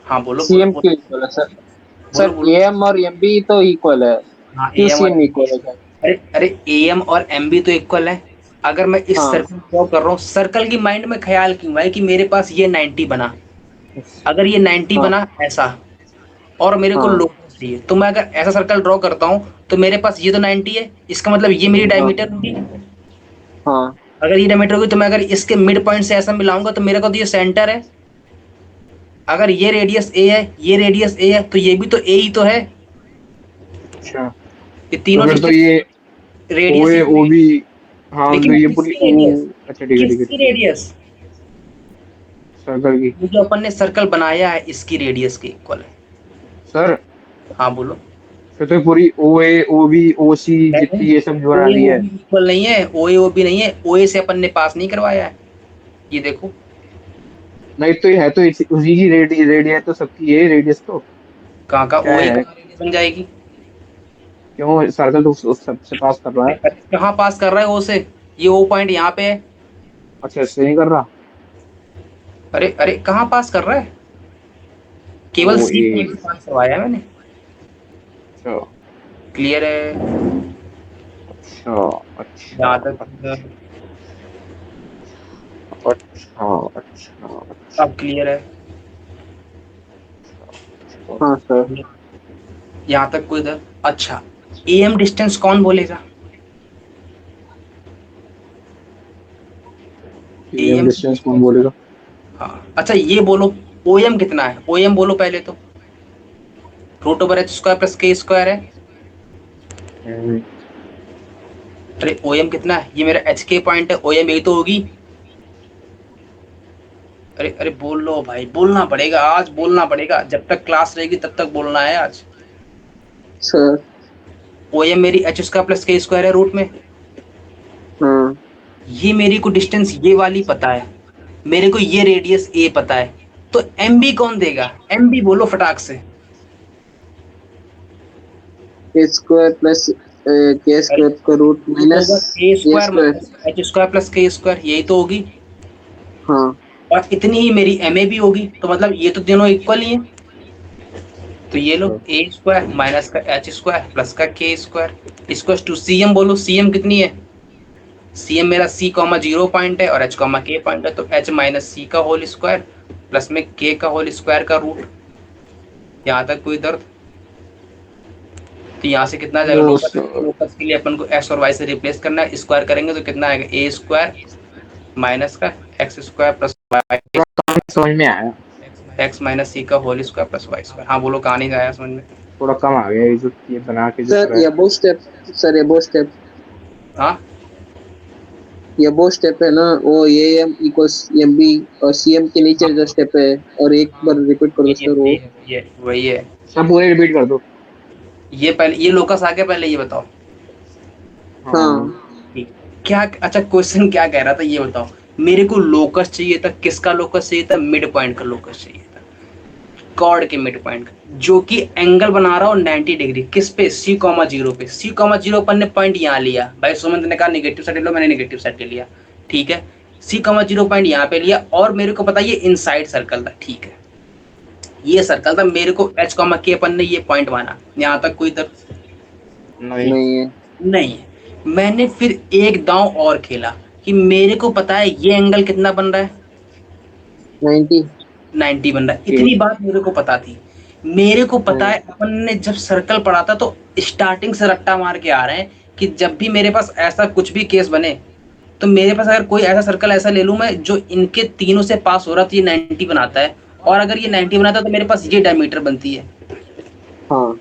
हाँ बोलो बोलो सीएम क्यों बोलो इक्वल है सर? बोलो सर बोलो। एम और एम बी तो इक्वल है, हाँ ए क्यों एम और सीएम एम बी, इक्वल है सर? अरे अरे ए एम और एम बी तो इक्वल है। अगर मैं इस हाँ सर्कल ड्रॉ कर रहा हूँ, सर्कल की माइंड में ख्याल क्यों है कि मेरे पास ये 90 बना, अगर ये 90 हाँ बना ऐसा, और मेरे को हाँ लोकस चाहिए, तो मैं अगर ऐसा सर्कल ड्रॉ करता हूँ तो मेरे पास ये तो 90 है, इसका मतलब ये मेरी हाँ डायमीटर होगी। हाँ अगर ये डायमीटर होगी तो मैं अगर इसके मिड पॉइंट से ऐसा मिलाऊंगा तो मेरे को तो ये सेंटर है। अगर ये रेडियस ए है, ये रेडियस ए है, तो ये भी तो ए ही तो है। अच्छा, ये तो तीनों फिर तो डिस्टेंस ये ओ रेडियस ही ए तो ओ है। बी। हाँ, तो लेकिन ये पूरी किसकी रेडियस? अच्छा ठीक है ठीक है किसकी रेडियस? सर्कल की। जो अपन ने सर्कल बनाया है इसकी रेडियस के इक्वल है। सर हाँ बोलो। फिर तो पूरी ओ ए ओ बी ओ सी नहीं, जितनी ये सब जो बना ओए दी वो है। भी इक्वल नहीं है, ओए वो भी नहीं है, ओए से अपन ने पास नहीं करवाया है। ये देखो। नहीं तो ये है तो उसी की रेडियस तो सबकी है रेडियस तो। कहाँ का क्या ओए है कहाँ रेडियस बन जाएगी? क्यों सर्कल तो उस सबसे पास कर रहा है। कहाँ पास कर रहा है ओ से? ये ओ पॉइंट यहाँ पे है। अच्छा इससे नहीं कर रहा। अरे अरे कहाँ पास कर रहा है? केवल ओ सी ए। पॉइंट से पास करवाया है मैंने। अच्छा क्लियर है? अच्छा अच्छा जहाँ तक अच्छा अच्छा अब क्लियर है। अच्छा। हाँ सर। यहाँ तक कोई इधर अच्छा। एम डिस्टेंस कौन बोलेगा? M M. डिस्टेंस कौन बोलेगा। हाँ अच्छा ये बोलो। ओएम कितना है? ओएम बोलो पहले तो। Root over H square plus के स्क्वायर है। हम्म, अरे ओएम कितना है? ये मेरा एच के पॉइंट है, ओएम यही तो होगी। अरे अरे बोल लो भाई, बोलना पड़ेगा आज, बोलना पड़ेगा, जब तक क्लास रहेगी तब तक बोलना है आज। सर। ओएम मेरी एच स्क्वायर प्लस के स्क्वायर है रूट में। हाँ। ये मेरी को डिस्टेंस ये वाली पता है, मेरे को ये रेडियस ए पता है, तो एम बी कौन देगा? एम बी बोलो फटाक से। ए स्क्वायर प्लस के अरे स्क्वायर का root root minus over a a square square. Minus h square plus के स्क्वायर, यही तो होगी। हाँ और इतनी ही मेरी एम ए भी होगी, तो मतलब ये तो दोनों इक्वल ही है। तो ये लो अच्छा ए स्क्वायर माइनस का एच स्क्वायर प्लस का के स्क्वायर इसको टू सी एम बोलो। सी एम कितनी है? सी एम मेरा सी कॉमा जीरो पॉइंट है और एच कॉमा के पॉइंट है, तो एच माइनस सी का होल स्क्वायर प्लस में के का होल स्क्वायर का रूट। यहाँ तक कोई दर्द? तो यहाँ से कितना आ जाएगा? No locus sir. लोकस के लिए अपन को एक्स और वाई से रिप्लेस करना है, स्क्वायर करेंगे तो कितना आएगा? ए स्क्वायर माइनस का एक्स स्क्वायर प्लस वाई, समझ में आया। एक्स माइनस सी का whole square plus Y square. हाँ बोलो, कहाँ नहीं आया समझ में? थोड़ा कम आ गया ये जो ये बना के जो सर, करा है। ये above step. Sir above step. हाँ ये अबो स्टेप है ना, वो A M equals M B, और सी एम के नीचे जो स्टेप है, और एक बार रिपीट कर दो ये सर वो। वही है, वही है। सब पूरे रिपीट कर दो। ये पहले ये लोकस आ गया, पहले ये बताओ। हाँ हाँ। ठीक। क्या अच्छा क्वेश्चन क्या कह रहा था ये बताओ। मेरे को लोकस चाहिए था, किसका लोकस चाहिए था? मिड पॉइंट का लोकस चाहिए था, कॉर्ड के मिड पॉइंट का, जो कि एंगल बना रहा हो 90 डिग्री। किस पे? सी कॉमा जीरो पे। सी कॉमा जीरो पर ने पॉइंट यहाँ लिया, भाई सुमंत ने कहा नेगेटिव साइड ले लो, मैंने नेगेटिव साइड ले लिया। ठीक है, सी कॉमा जीरो पॉइंट यहाँ पे लिया, और मेरे को पता ये इनसाइड सर्कल था। ठीक है, ये सर्कल था, मेरे को एच कॉमा के अपन ने ये पॉइंट माना। यहाँ तक कोई दर्द नहीं। नहीं है। नहीं है? मैंने फिर एक दांव और खेला कि मेरे को पता है ये एंगल कितना बन रहा है? 90। 90 बन रहा है। ये इतनी बात मेरे को पता थी। मेरे को पता है अपन ने जब सर्कल पढ़ा था तो स्टार्टिंग से रट्टा मार के आ रहे हैं कि जब भी मेरे पास ऐसा कुछ भी केस बने, तो मेरे पास अगर कोई ऐसा सर्कल ऐसा ले लूं मैं जो इनके तीनों से पास हो रहा तो ये 90 बनाता है, और अगर ये 90 बनाता है तो मेरे पास ये डायमीटर बनती है। हाँ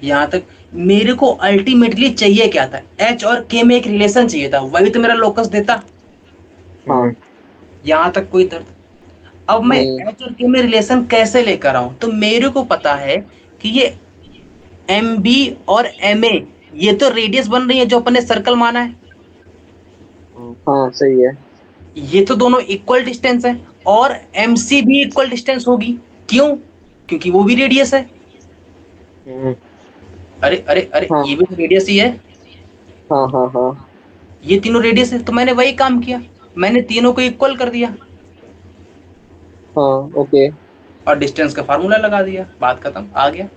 यहाँ तक मेरे को अल्टीमेटली चाहिए क्या था? एच और के में एक रिलेशन चाहिए था, वही तो मेरा लोकस देता। हाँ। यहाँ तक कोई दर्द? अब मैं नहीं। एच और के में रिलेशन कैसे लेकर आऊं? तो मेरे को पता है कि ये एम बी और एम ए, ये तो रेडियस बन रही है जो अपन ने सर्कल माना है। हाँ सही है। ये तो दोनों इक्वल डिस्टेंस है, और एम सी भी इक्वल डिस्टेंस होगी। क्यों? क्योंकि वो भी रेडियस है। अरे अरे अरे हाँ ये भी तो रेडियस ही है। हाँ हाँ हाँ ये तीनों रेडियस है, तो मैंने वही काम किया, मैंने तीनों को इक्वल कर दिया हाँ। ओके। और डिस्टेंस का फार्मूला लगा दिया, बात खत्म, आ गया।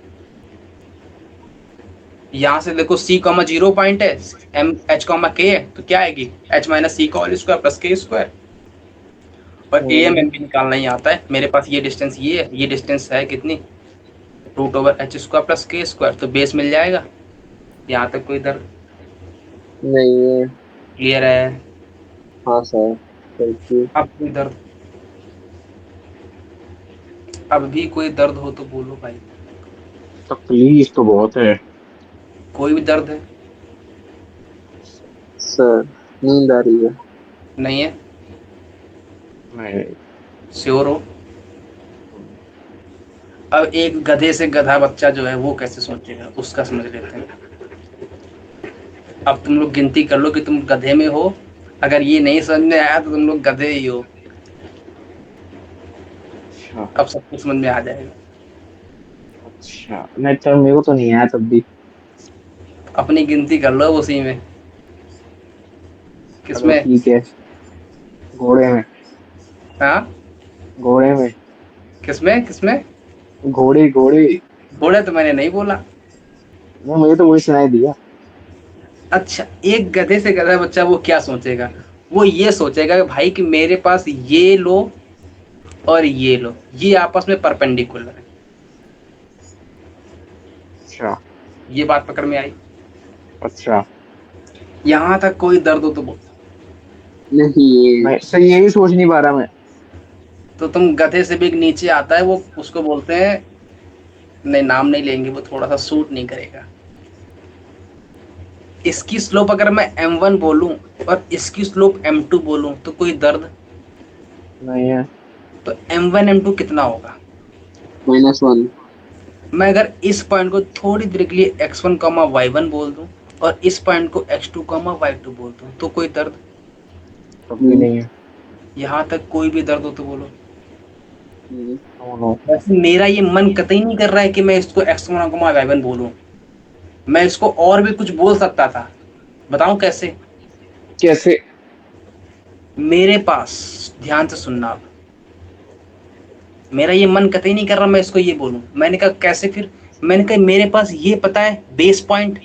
यहाँ से देखो सी कॉमा जीरो पॉइंट है, एम एच कॉमा के है, तो क्या आएगी? एच माइनस सी का होल स्क्वायर प्लस के स्क्वायर। और ए एम हम्म, एम भी निकालना ही आता है मेरे पास। ये डिस्टेंस ये है, ये डिस्टेंस है कितनी? Root over H square plus के स्क्वायर, तो बेस मिल जाएगा। यहाँ तक कोई दर्द? नहीं है। क्लियर है? हाँ सर। Thank you. अब कोई दर्द? अब भी कोई दर्द हो तो बोलो भाई। तकलीफ तो बहुत है। कोई भी दर्द है? सर नींद आ रही है। नहीं है? नहीं। श्योर हो? अब एक गधे से गधा बच्चा जो है वो कैसे सोचेगा, उसका समझ लेते हैं। अब तुम लोग गिनती कर लो कि तुम गधे में हो। अगर ये नहीं समझ में आया तो तुम लोग गधे ही हो। अच्छा अब सब कुछ समझ में आ जाएगा। अच्छा, नहीं तो मेरे को तो नहीं आया तब भी। अपनी गिनती कर लो उसी में। चलो किसमें? ठीक है। घोड़े में। हाँ? घोड़े में। किसमें किसमें? घोड़े घोड़े। घोड़े तो मैंने नहीं बोला। वो मुझे तो वही सुनाई दिया। अच्छा, एक गधे से गधा बच्चा वो क्या सोचेगा? वो ये सोचेगा कि भाई कि मेरे पास ये लो और ये लो, ये आपस में परपेंडिकुलर है। अच्छा ये बात पकड़ में आई? अच्छा। यहां तक कोई दर्द हो तो बोल। नहीं ये मैं सही यही सोच नहीं पा रहा मैं। तो तुम गधे से भी एक नीचे आता है, वो उसको बोलते हैं, नहीं नाम नहीं लेंगे, वो थोड़ा सा सूट नहीं करेगा। इसकी स्लोप अगर मैं m1 बोलूं और इसकी स्लोप m2 बोलूं तो कोई दर्द? नहीं है। तो m1 m2 कितना होगा? -1। मैं अगर इस पॉइंट को थोड़ी देर के लिए x1 y1 बोल दूं और इस पॉइंट को x2 y2 बोल दूं तो कोई दर्द? तब भी नहीं है। यहां तक कोई भी दर्द हो तो बोलो। No no. वैसे मेरा ये मन कतई नहीं कर रहा है कि मैं इसको x1 y1 बोलूं। मैं इसको और भी कुछ बोल सकता था। बताऊं कैसे? कैसे? मेरे पास, ध्यान से सुनना आप, मेरा ये मन कतई नहीं कर रहा मैं इसको ये बोलूं। मैंने कहा कैसे फिर? मैंने कहा मेरे पास ये पता है बेस पॉइंट,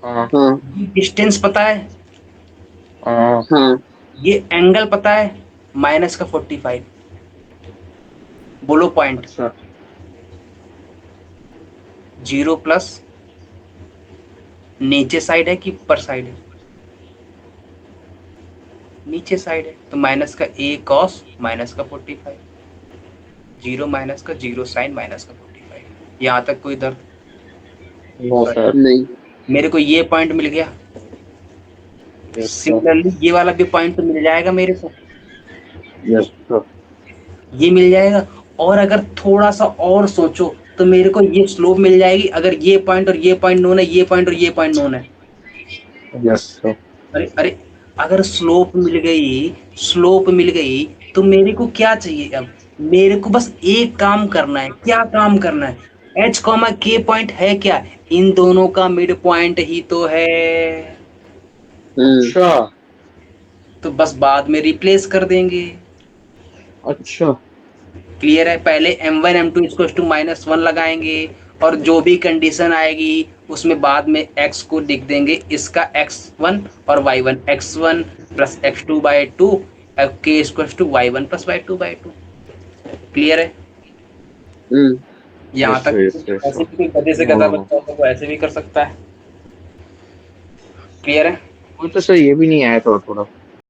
हाँ हाँ ये डिस्टेंस पता है, हाँ। हाँ ये एंगल पता है -45। बोलो पॉइंट। अच्छा 0 प्लस नीचे साइड है कि ऊपर साइड है? नीचे साइड है, तो माइनस का a cos -45, 0 माइनस का 0 साइन -45। यहाँ तक कोई दर्द? No sir. नहीं मेरे को ये पॉइंट मिल गया। Yes sir. सिमिलरली ये वाला भी पॉइंट तो मिल जाएगा मेरे को। Yes sir. ये मिल जाएगा। और अगर थोड़ा सा और सोचो तो मेरे को ये स्लोप मिल जाएगी, अगर ये पॉइंट और ये पॉइंट नोन है, ये पॉइंट और ये पॉइंट नोन है। Yes sir. अरे अरे, अगर स्लोप मिल गई, स्लोप मिल गई तो मेरे को क्या चाहिए अब? मेरे को बस एक काम करना है। क्या काम करना है? एच कॉमा के पॉइंट है क्या? इन दोनों का मिड पॉइंट ही तो है। अच्छा तो बस बाद में रिप्लेस कर देंगे। अच्छा। क्लियर है? पहले m1 m2 इक्वल टू -1 लगाएंगे और जो भी कंडीशन आएगी उसमें बाद में x को लिख देंगे, इसका x1 और y1, x1 plus x2/2 k equal to y1 plus y2/2। Clear है? हम्म यहाँ यस तक यस यस। ऐसे भी कोई गधे से नो गधा नो नो। बच्चा होता है वो ऐसे भी कर सकता है। क्लियर है? वो तो सर ये भी नहीं आया थोड़ा थोड़ा।